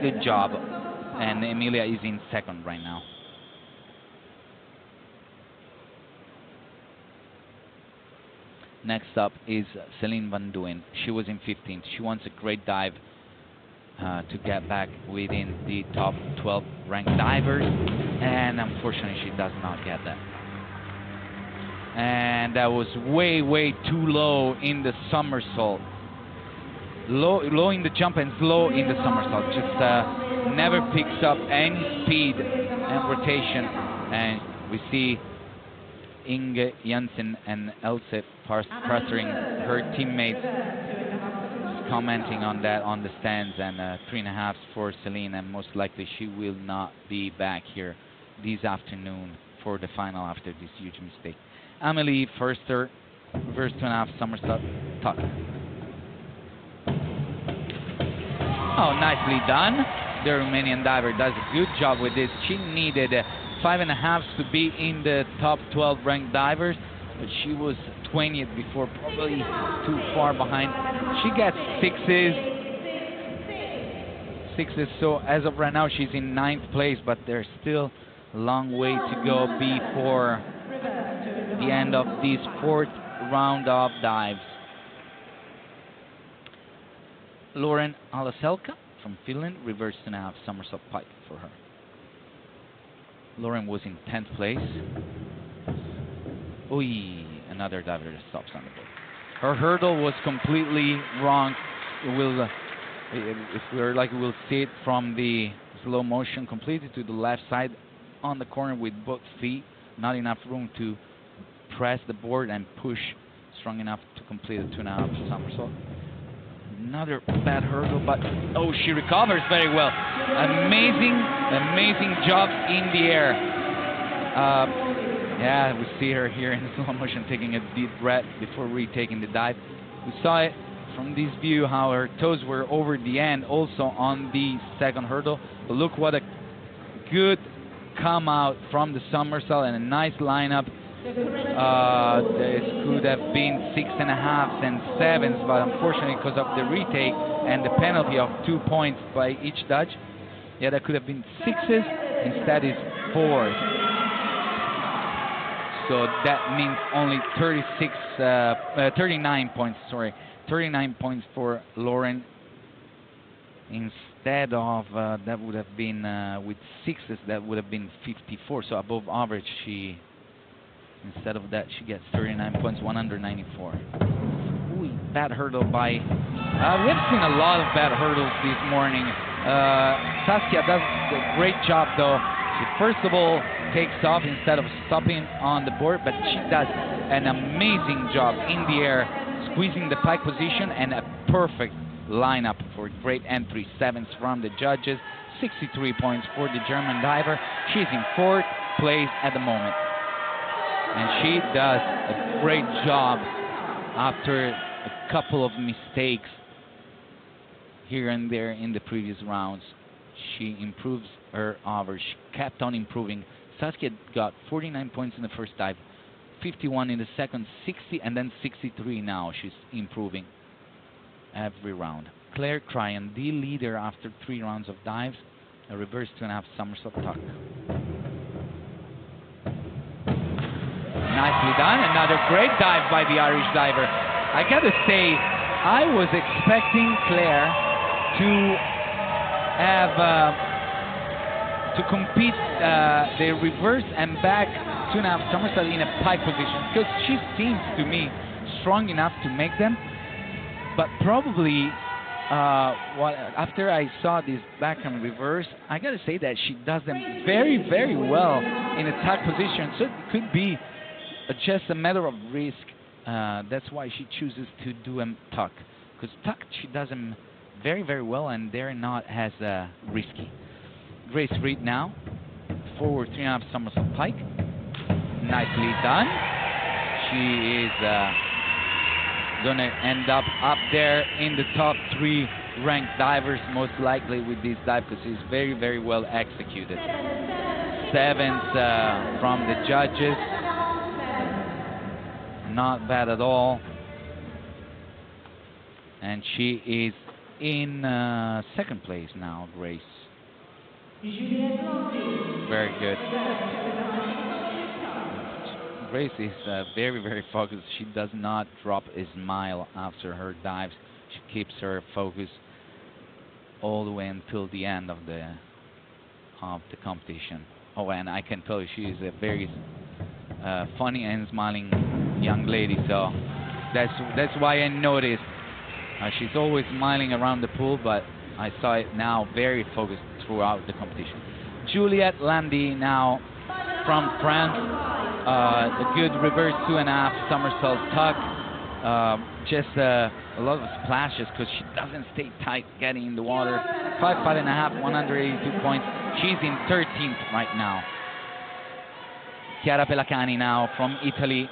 good job. And Emilia is in second right now. Next up is Celine Van Duyn. She was in 15th. She wants a great dive to get back within the top 12 ranked divers, and unfortunately she does not get that. And that was way too low in the somersault. Low in the jump and slow in the somersault. Just never picks up any speed and rotation. And we see Inge Jansen and Else pressuring her teammates, commenting on that on the stands, and 3.5 for Celine, and most likely she will not be back here this afternoon for the final after this huge mistake. Amelie Förster, reverse 2.5 somersault tuck. Oh, nicely done. The Romanian diver does a good job with this. She needed 5.5 to be in the top 12 ranked divers, but she was 20th before, probably too far behind. She gets 6s. So as of right now, she's in 9th place, but there's still a long way to go before the end of this 4th round of dives. Lauren Alaselka from Finland, reverse 2.5 somersault pike for her. Lauren was in 10th place. Oy, another diver that stops on the board. Her hurdle was completely wrong. It will, if we're like, we'll see it from the slow motion, completely to the left side on the corner with both feet. Not enough room to press the board and push strong enough to complete a 2.5 somersault. Another bad hurdle, but oh, she recovers very well. Amazing job in the air. Yeah, we see her here in slow motion taking a deep breath before retaking the dive. We saw it from this view how her toes were over the end also on the second hurdle. But look what a good come out from the somersault and a nice lineup. This could have been 6.5 and 7s, but unfortunately because of the retake and the penalty of 2 points by each judge, yeah, that could have been 6s. Instead is 4s. So that means only 39 points. Sorry, 39 points for Lauren. Instead of that would have been with 6s, that would have been 54. So above average, she. Instead of that, she gets 39 points, 194. Ooh, bad hurdle by... we've seen a lot of bad hurdles this morning. Saskia does a great job, though. She first of all takes off instead of stopping on the board, but she does an amazing job in the air, squeezing the pike position, and a perfect lineup for great entry. 7s from the judges, 63 points for the German diver. She's in 4th place at the moment. And she does a great job after a couple of mistakes here and there in the previous rounds. She improves her average. She kept on improving. Saskia got 49 points in the first dive, 51 in the second, 60, and then 63 now. She's improving every round. Claire Cryan, the leader after 3 rounds of dives, a reverse 2.5 somersault tuck. Nicely done. Another great dive by the Irish diver. I gotta say, I was expecting Claire to have to compete the reverse and back 2.5 somersault in a pike position, because she seems to me strong enough to make them. But probably after I saw this back and reverse, I gotta say that she does them very well in a tuck position. So it could be just a matter of risk That's why she chooses to do a tuck, because tuck she does them very, very well, and they're not as risky. Grace Reed now, forward 3.5 somersault pike, nicely done. She is gonna end up there in the top 3 ranked divers most likely with this dive, because it's very, very well executed. 7th from the judges, not bad at all, and she is in 2nd place now, Grace. Very good. Grace is very, very focused. She does not drop a smile after her dives. She keeps her focus all the way until the end of the competition. Oh, and I can tell you she is a very funny and smiling young lady. So that's why I noticed. She's always smiling around the pool, but I saw it now very focused throughout the competition. Juliette Landy now from France. A good reverse 2.5 somersault tuck. Just a lot of splashes because she doesn't stay tight getting in the water. 5.5, 182 points. She's in 13th right now. Chiara Pelacani now from Italy.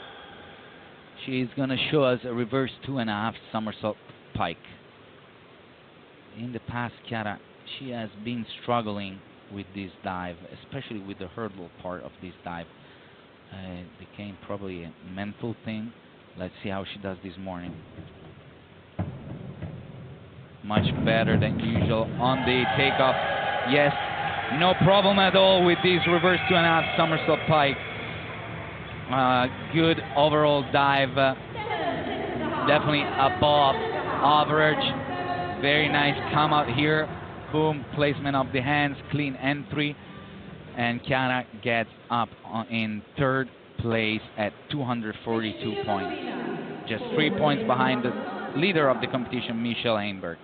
She's going to show us a reverse 2.5 somersault pike. In the past, Chiara, she has been struggling with this dive, especially with the hurdle part of this dive. It became probably a mental thing. Let's see how she does this morning. Much better than usual on the takeoff. Yes, no problem at all with this reverse 2.5 somersault pike. Good overall dive. Definitely above average. Very nice come out here. Boom, placement of the hands, clean entry. And Chiara gets up in 3rd place at 242 points. Just 3 points behind the leader of the competition, Michelle Heinberg.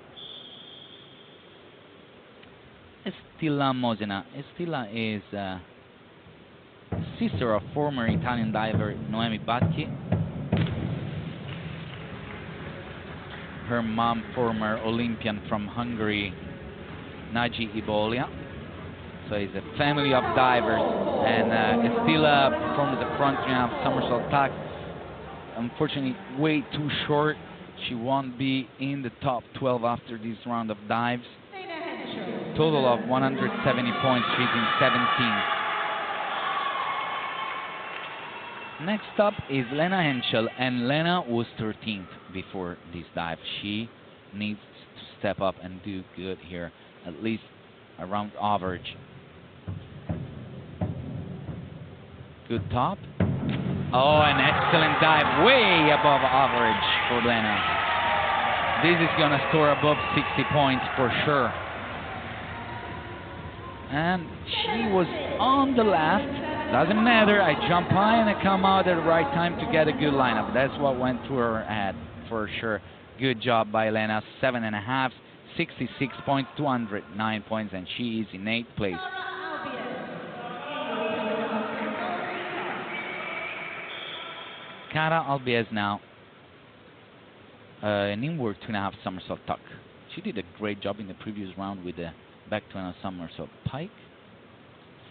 Estilla Mosena. Estilla is sister of former Italian diver Noemi Bacchi. Her mom, former Olympian from Hungary, Naji Ibolia. So it's a family of divers, and Estilla performed the front 3.5 somersault tuck. Unfortunately, way too short. She won't be in the top 12 after this round of dives. Total of 170 points. She's in 17th. Next up is Lena Henschel, and Lena was 13th before this dive. She needs to step up and do good here, at least around average. Good top. Oh, an excellent dive, way above average for Lena. This is going to score above 60 points for sure. And she was on the left. Doesn't matter, I jump high and I come out at the right time to get a good lineup. That's what went through her head for sure. Good job by Lena. 7.5, 66 points, 209 points, and she is in 8th place. Cara Albiez now, an inward 2.5 somersault tuck. She did a great job in the previous round with the back 2.5 somersault pike.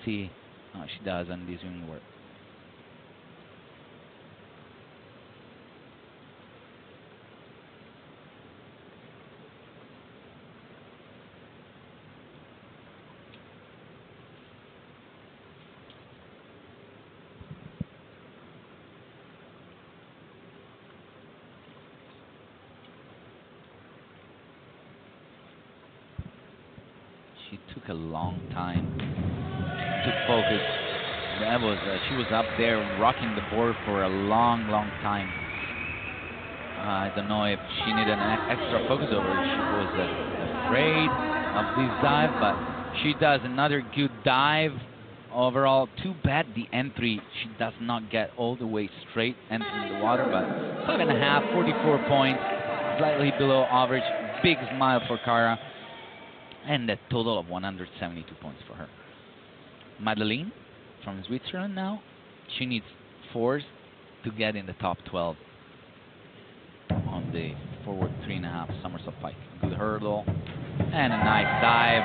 See how she does on this inward. She took a long time to focus. That was she was up there rocking the board for a long, long time. I don't know if she needed an extra focus or she was afraid of this dive, but she does another good dive. Overall, too bad the entry, she does not get all the way straight entering the water, but 5.5, 44 points, slightly below average. Big smile for Cara. And a total of 172 points for her. Madeline from Switzerland now. She needs 4s to get in the top 12. the forward 3.5 somersault pike. Good hurdle and a nice dive.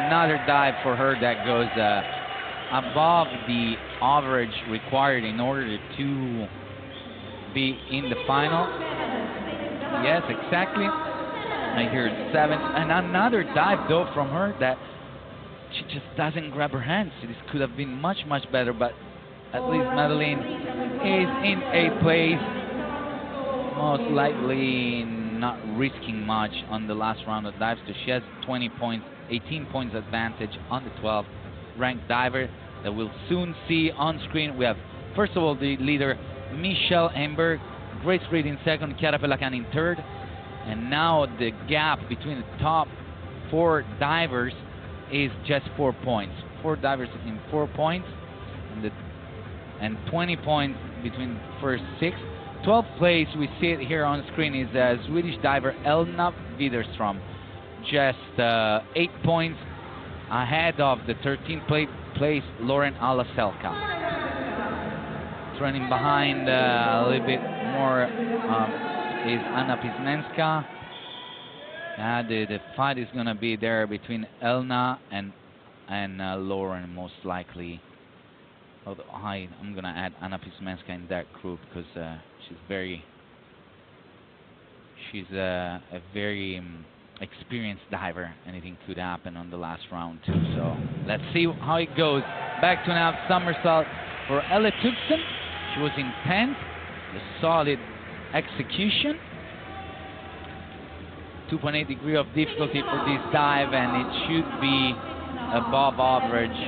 Another dive for her that goes above the average required in order to be in the final. Yes, exactly. I hear 7. And another dive though from her that she just doesn't grab her hands. This could have been much, much better, but at least Madeline is in a place, most likely not risking much on the last round of dives. So she has 20 points, 18 points advantage on the 12th ranked diver that we'll soon see on screen. We have, first of all, the leader, Michelle Emberg, Grace Reed in second, Chiara Pelacan in third. And now the gap between the top 4 divers is just 4 points. 4 divers in 4 points, and 20 points between first 6. 12th place, we see it here on screen, is Swedish diver Elna Widerström, just 8 points ahead of the 13th place Lauren Alaselka. Running behind a little bit more is Anna Pismenska. The fight is going to be there between Elna and Lauren, most likely. Although I'm going to add Anna Pismenska in that group because she's a very experienced diver. Anything could happen on the last round too. So let's see how it goes. Back to now somersault for Elle Tuxen. She was in 10th. A solid execution. 2.8 degree of difficulty for this dive, and it should be above average.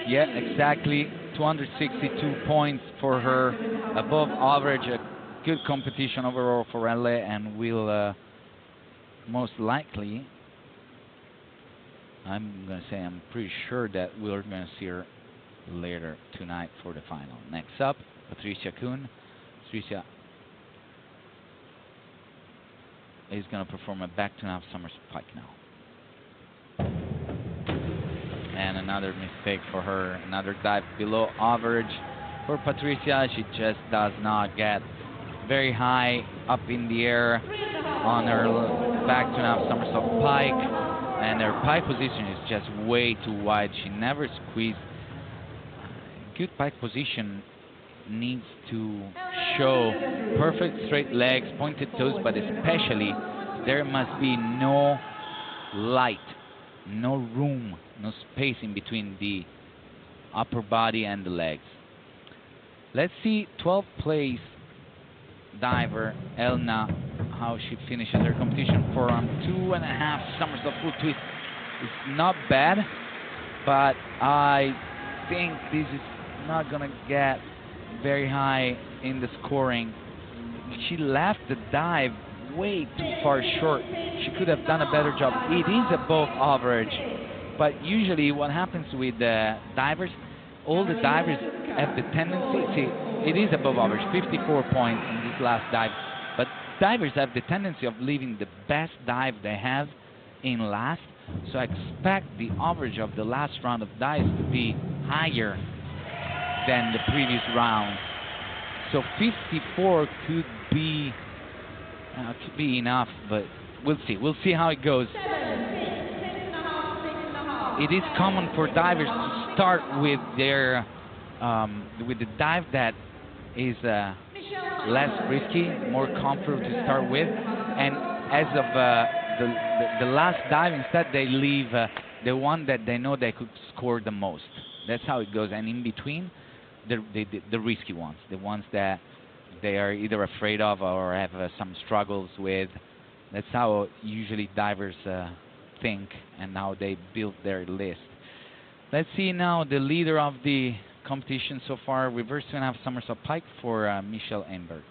Yeah, exactly. 262 points for her, above average. A good competition overall for Elle, and will most likely, I'm pretty sure that we're going to see her later tonight for the final. Next up, Patricia Kuhn. Patricia is going to perform a back-to-half somersault pike now. And another mistake for her. Another dive below average for Patricia. She just does not get very high up in the air on her back-to-half somersault pike. And her pike position is just way too wide. She never squeezed. Good pike position needs to show perfect straight legs, pointed toes, but especially there must be no light, no room, no space in between the upper body and the legs. Let's see 12th place diver Elna, how she finishes her competition. 2.5 somersault full twist. It's not bad, but I think this is not gonna get very high in the scoring. She left the dive way too far short. She could have done a better job. It is above average, but usually what happens with divers, all the divers have the tendency, see, it is above average, 54 points in this last dive, but divers have the tendency of leaving the best dive they have in last, so I expect the average of the last round of dives to be higher than the previous round. So 54 could be enough, but we'll see. We'll see how it goes. It is common for divers to start with their with the dive that is less risky, more comfortable to start with, and as of the last dive, instead they leave the one that they know they could score the most. That's how it goes, and in between, the risky ones, the ones that they are either afraid of or have some struggles with. That's how usually divers think and how they build their list. Let's see now the leader of the competition so far, reverse 2.5 somersault pike for Michelle Emberg.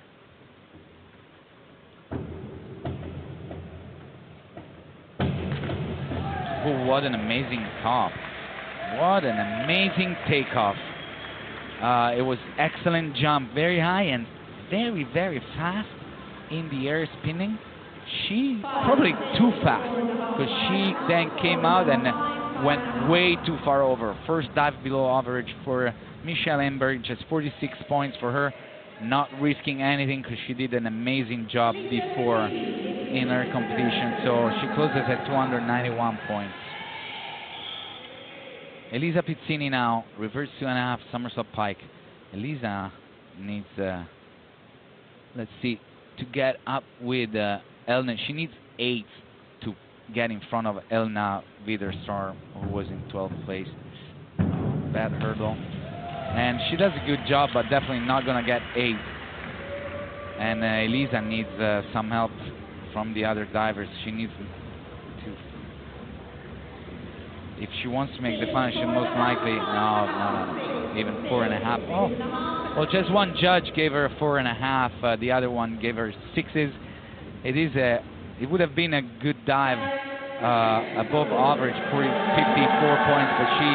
Oh, what an amazing top. What an amazing takeoff. It was excellent jump, very high and very, very fast in the air spinning. She probably too fast because she then came out and went way too far over. First dive below average for Michelle Emberg, just 46 points for her. Not risking anything because she did an amazing job before in her competition. So she closes at 291 points. Elisa Pizzini now, reverse 2.5 somersault pike. Elisa needs, let's see, to get up with Elna. She needs 8 to get in front of Elna Widerstrom, who was in 12th place. Bad hurdle. And she does a good job, but definitely not going to get 8. And Elisa needs some help from the other divers. She needs to, if she wants to make the final, she most likely, no, even 4.5. Oh, well, just one judge gave her a 4.5. The other one gave her 6s. It would have been a good dive above average, 54 points, but she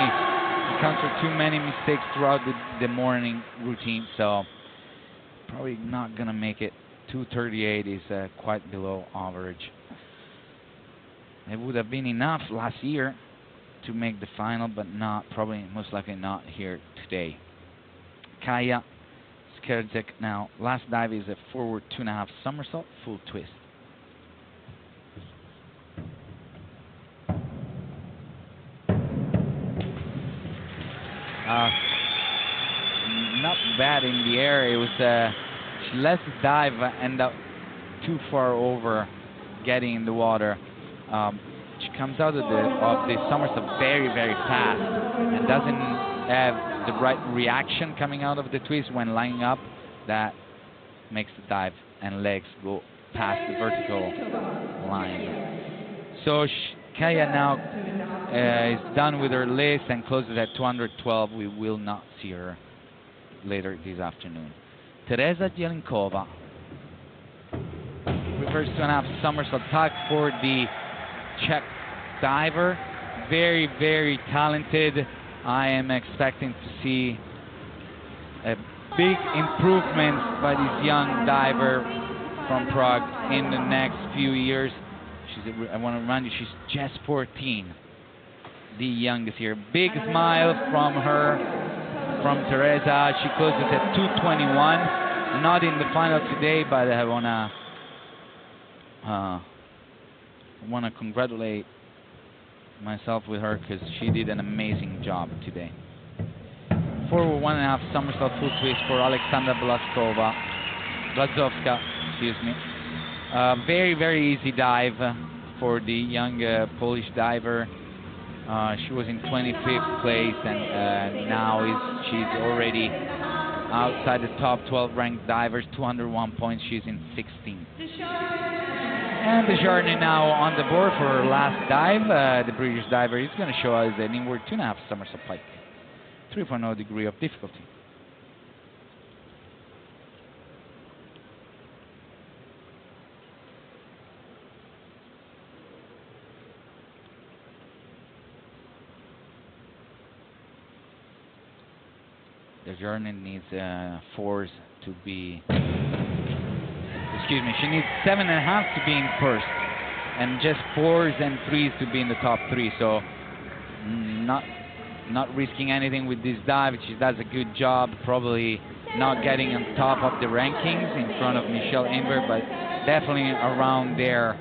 encountered too many mistakes throughout the morning routine, so probably not gonna make it. 238 is quite below average. It would have been enough last year to make the final, but not, probably most likely not here today. Kaya Skerdzek now. Last dive is a forward 2.5 somersault, full twist. Not bad in the air. It was she lets the dive end up too far over getting in the water. She comes out of the somersault very, very fast and doesn't have the right reaction coming out of the twist when lining up. That makes the dive and legs go past the vertical line. So Kaya now is done with her list and closes at 212. We will not see her later this afternoon. Teresa Jelinkova, reverse 2.5 somersault tuck for the Czech diver. Very, very talented. I am expecting to see a big improvement by this young diver from Prague in the next few years. I want to remind you, she's just 14, the youngest here. Big smile from her, from Teresa. She closes at 221. Not in the final today, but I wanna congratulate myself with her because she did an amazing job today. Forward 1.5 somersault full twist for Aleksandra Blazowska, excuse me. Very, very easy dive for the young Polish diver. She was in 25th place, and now she's already outside the top 12 ranked divers, 201 points. She's in 16th. And the journey now on the board for her last dive. The British diver is going to show us an inward 2.5 somersault pike, 3.0 degree of difficulty. The journey needs 4s to be, excuse me, she needs 7.5 to be in first, and just 4s and 3s to be in the top 3. So not risking anything with this dive. She does a good job, probably not getting on top of the rankings in front of Michelle Emberg, but definitely around there.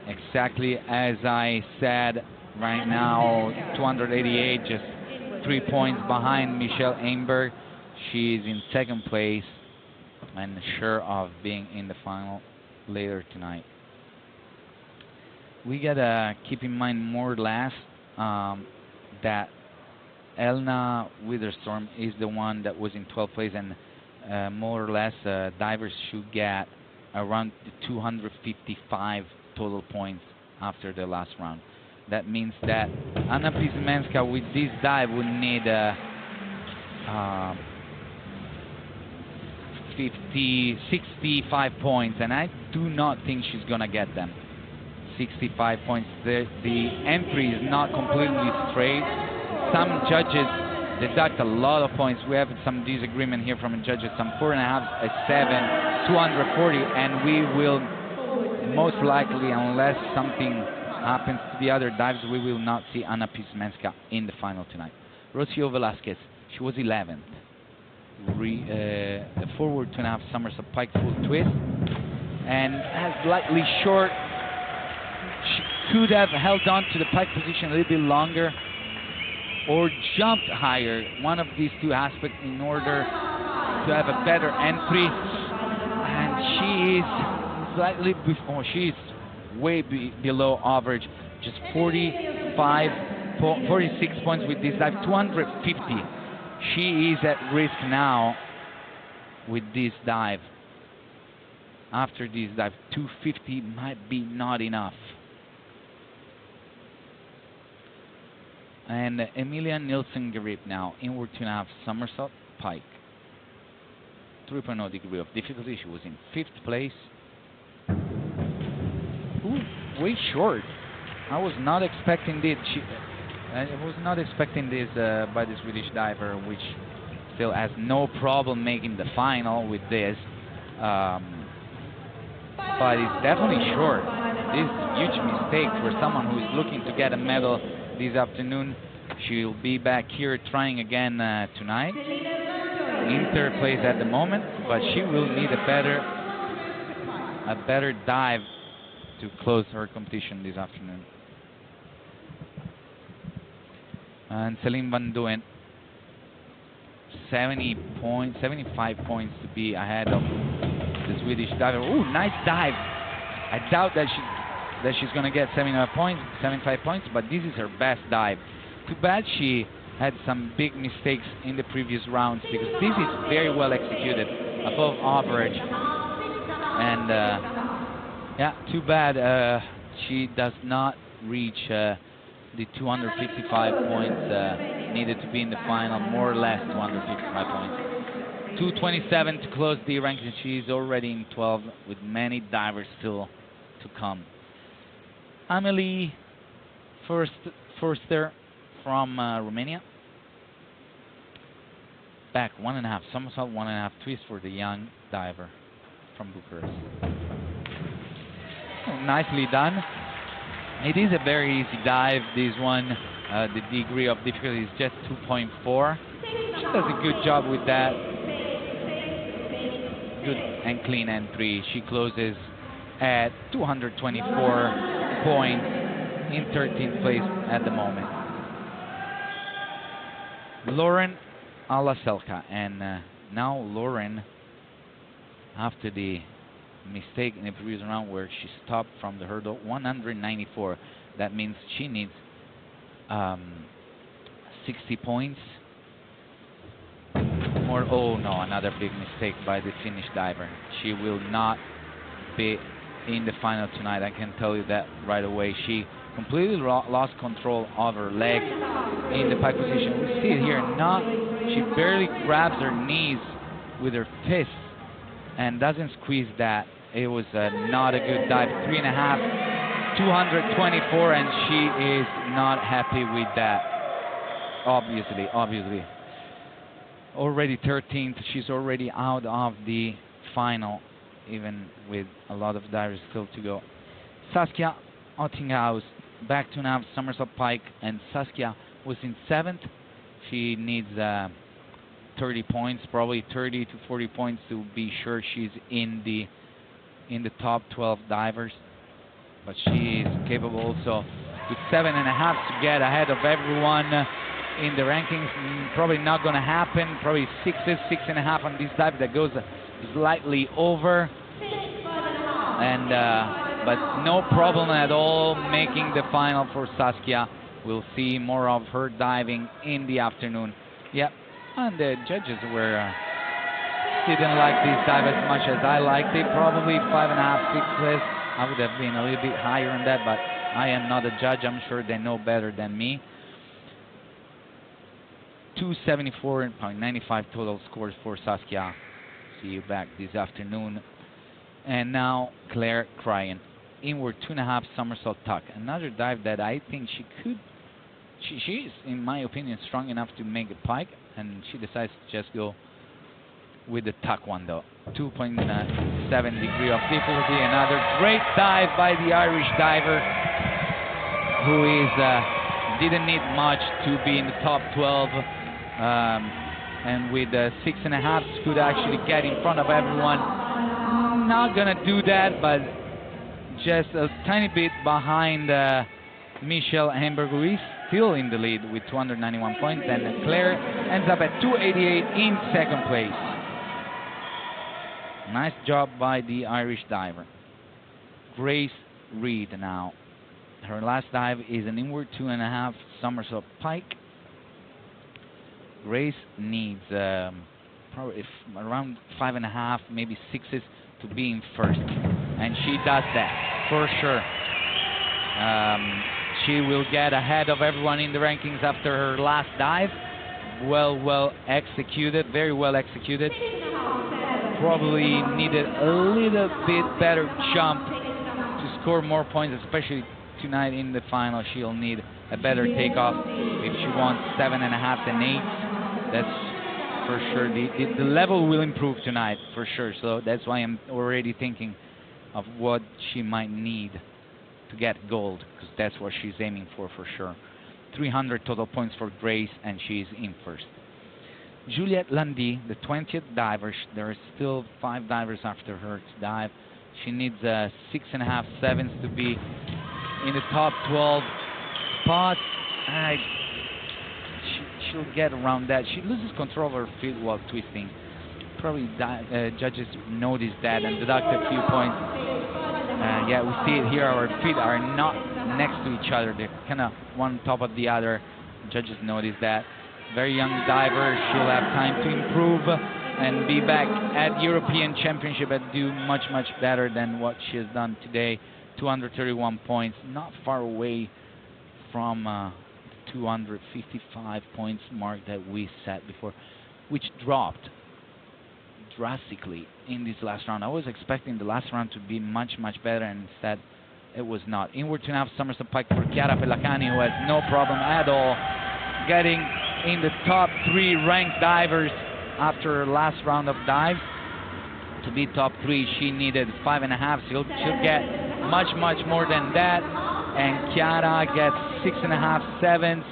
Exactly as I said, right now 288, just 3 points behind Michelle Emberg. She's in second place and sure of being in the final later tonight. We gotta keep in mind more or less that Elna Widerstrom is the one that was in 12th place, and more or less divers should get around 255 total points after the last round. That means that Anna Pizmenska with this dive would need 65 points, and I do not think she's gonna get them. 65 points. The entry is not completely straight. Some judges deduct a lot of points. We have some disagreement here from the judges. Some 4.5, a 7, 240, and we will most likely, unless something happens to the other dives, we will not see Anna Pismenska in the final tonight. Rocio Velasquez, she was 11th. Forward 2.5 somersault pike full twist, and has slightly short. She could have held on to the pike position a little bit longer or jumped higher, one of these two aspects, in order to have a better entry. And she is slightly before, she is way below average, just 46 points with this dive, 250. She is at risk now with this dive. After this dive, 250 might be not enough. And Emilia Nilsson Grip now, inward 2.5 somersault pike. 3.0 degree of difficulty. She was in 5th place. Ooh, way short. I was not expecting this. I was not expecting this by the Swedish diver, which still has no problem making the final with this. But it's definitely short. This is a huge mistake for someone who is looking to get a medal this afternoon. She'll be back here trying again tonight. In 3rd place at the moment, but she will need a better dive to close her competition this afternoon. And Celine Van Duyn, 75 points to be ahead of the Swedish diver. Ooh, nice dive. I doubt that she's going to get 75 points, but this is her best dive. Too bad she had some big mistakes in the previous rounds, because this is very well executed, above average. And yeah, too bad she does not reach the 255 points needed to be in the final, more or less 255 points. 227 to close the ranking. She's already in 12 with many divers still to come. Amelie Forster from Romania. Back 1.5 somersault, 1.5 twist for the young diver from Bucharest. Oh, nicely done. It is a very easy dive, this one. The degree of difficulty is just 2.4. She does a good job with that. Good and clean entry. She closes at 224 points in 13th place at the moment. Lauren Alaselka, and now Lauren, after the mistake in the previous round where she stopped from the hurdle, 194. That means she needs 60 points. Or, oh no, another big mistake by the Finnish diver. She will not be in the final tonight, I can tell you that right away. She completely lost control of her leg in the pike position. We see it here, she barely grabs her knees with her fists and doesn't squeeze that. It was not a good dive. 3.5, 224, and she is not happy with that. Obviously. Already 13th, she's already out of the final, even with a lot of divers still to go. Saskia Ottinghaus, back 2.5 somersault pike, and Saskia was in 7th. She needs 30 points, probably 30 to 40 points to be sure she's in the top 12 divers. But she is capable also with 7.5 to get ahead of everyone in the rankings. Probably not going to happen. Probably 6.5 on this dive that goes slightly over. And but no problem at all making the final for Saskia. We'll see more of her diving in the afternoon. Yep, and the judges didn't like this dive as much as I liked it. Probably 5.5, 6 less. I would have been a little bit higher on that, but I am not a judge. I'm sure they know better than me. 274.95 total scores for Saskia. See you back this afternoon. And now Claire Cryan, inward 2.5 somersault tuck. Another dive that I think she could. She is, in my opinion, strong enough to make a pike, and she decides to just go with the tuck one though. 2.7 degree of difficulty. Another great dive by the Irish diver. who is didn't need much to be in the top 12, and with 6.5 could actually get in front of everyone. Not gonna do that, but just a tiny bit behind Michelle Hamburg, who is still in the lead with 291 points, and Claire ends up at 288 in second place. Nice job by the Irish diver. Grace Reed now. Her last dive is an inward 2.5 somersault pike. Grace needs probably around 5.5, maybe 6s to be in first, and she does that for sure. She will get ahead of everyone in the rankings after her last dive. Well executed, very well executed. Probably needed a little bit better jump to score more points, especially tonight in the final. She'll need a better takeoff if she wants 7.5 and 8. That's for sure. The level will improve tonight for sure. So that's why I'm already thinking of what she might need to get gold, because that's what she's aiming for sure. 300 total points for Grace, and she's in first. Juliette Lundy, the 20th diver. There are still 5 divers after her to dive. She needs 6.5, 7s to be in the top 12 spot. She'll get around that. She loses control of her feet while twisting. Probably judges noticed that and deduct a few points. Yeah, we see it here. Our feet are not next to each other. They're kind of one on top of the other. Judges notice that. Very young diver. She'll have time to improve and be back at European Championship and do much better than what she has done today. 231 points, not far away from 255 points mark that we set before, which dropped drastically in this last round. I was expecting the last round to be much better, and instead it was not. Inward 2.5 somersault pike for Chiara Pellacani, who has no problem at all getting in the top 3 ranked divers after her last round of dives. To be top 3, she needed 5.5. She'll get much more than that, and Chiara gets 6.5, 7s.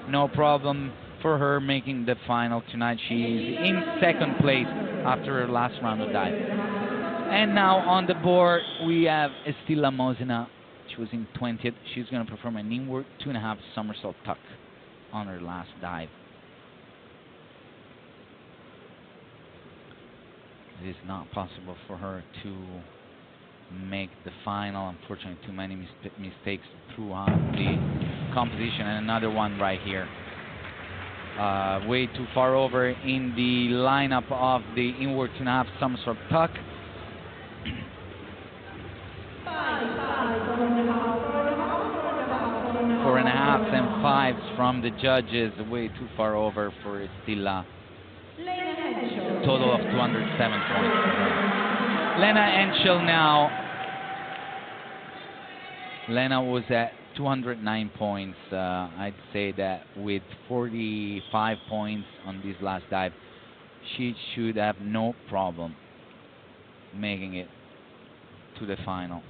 No problem for her making the final tonight. She's in second place after her last round of dive. And now on the board we have Estilla Mosina. She was in 20th. She's going to perform an inward 2.5 somersault tuck on her last dive. It is not possible for her to make the final. Unfortunately, too many mistakes throughout the competition, and another one right here. Way too far over in the lineup of the inward 2.5 somersault tuck. 4.5s and 5s from the judges. Way too far over for Estilla. Total of 207 points. Lena Henschel now. Lena was at 209 points. I'd say that with 45 points on this last dive, she should have no problem making it to the final.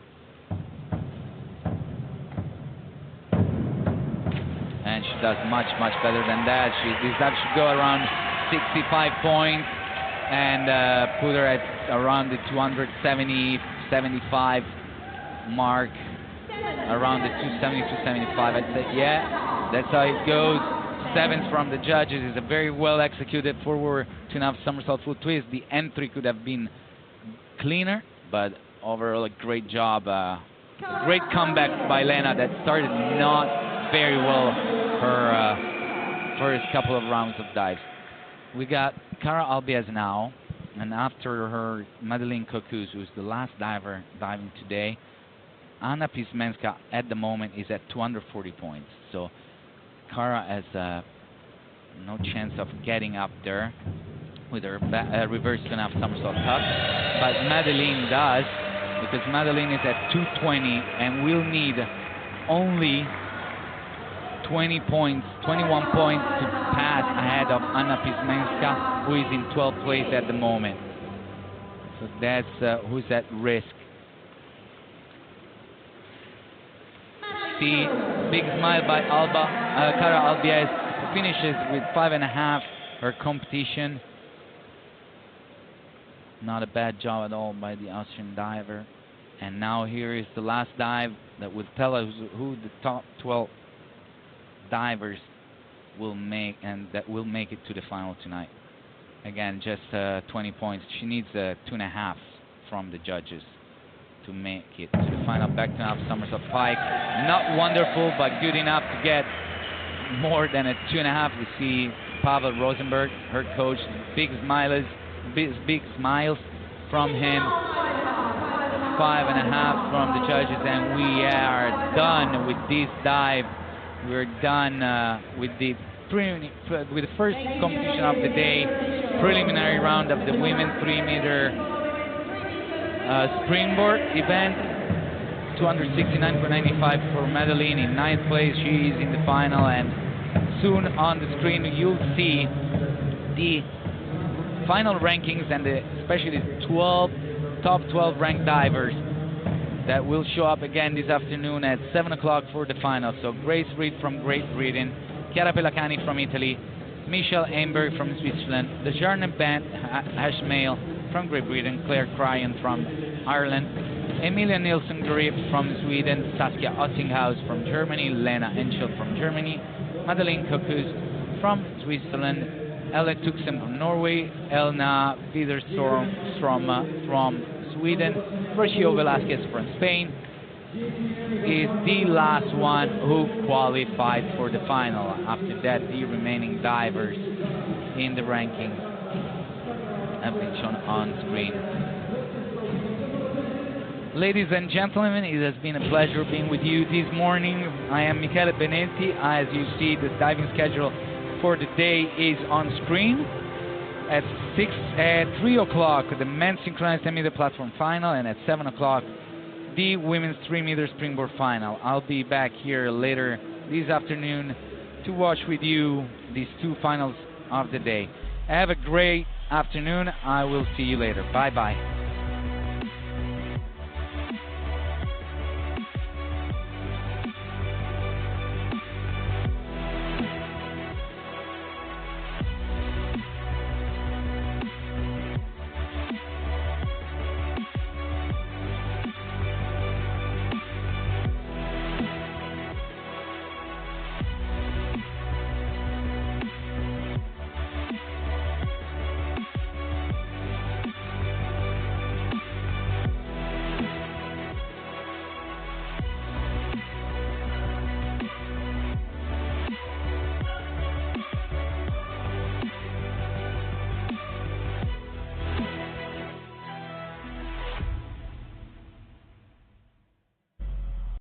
And she does much better than that. This dive should go around 65 points and put her at around the 270, 75 mark, around the 270, 275. I'd say, yeah, that's how it goes. 7s from the judges. Is a very well executed forward 2.5 somersault full twist. The entry could have been cleaner, but overall a great job. Great comeback by Lena that started not very well her first couple of rounds of dives. We got Cara Albiez now, and after her Madeleine Cocus, who's the last diver diving today, Anna Pismenska at the moment is at 240 points. So Cara has no chance of getting up there with her reverse 2.5 somersault tuck, but Madeleine does, because Madeleine is at 220 and will need only 21 points to pass ahead of Anna Pismenska, who is in 12th place at the moment. So that's who's at risk. see. Big smile by Cara Albiez, who finishes with 5.5 her competition. Not a bad job at all by the Austrian diver. And now here is the last dive that will tell us who the top 12 divers will make, and that will make it to the final tonight. Again, just 20 points. She needs 2.5 from the judges to make it to the final. Back to half somersault pike. Not wonderful, but good enough to get more than a 2.5. We see Pavel Rosenberg, her coach, big smiles from him. 5.5 from the judges, and we are done with this dive. We're done with the first competition of the day, preliminary round of the women's 3-meter springboard event. 269.95 for Madeline in 9th place. She is in the final, and soon on the screen you'll see the final rankings and especially the top 12 ranked divers that will show up again this afternoon at 7 o'clock for the final. So Grace Reed from Great Britain, Chiara Pelacani from Italy, Michelle Aimberg from Switzerland, the Jarne Band Hashmail from Great Britain, Claire Cryan from Ireland, Emilia Nilsson-Grip from Sweden, Saskia Ottinghaus from Germany, Lena Enschel from Germany, Madeleine Kokus from Switzerland, Elle Tuxen from Norway, Elna Widerstrom from Sweden, Rocio Velasquez from Spain is the last one who qualified for the final. After that, the remaining divers in the rankings have been shown on screen. Ladies and gentlemen, it has been a pleasure being with you this morning. I am Michele Benetti. As you see, the diving schedule for the day is on screen. At 3 o'clock, the men's synchronized 10-meter platform final, and at 7 o'clock, the women's 3-meter springboard final. I'll be back here later this afternoon to watch with you these two finals of the day. Have a great afternoon. I will see you later. Bye-bye.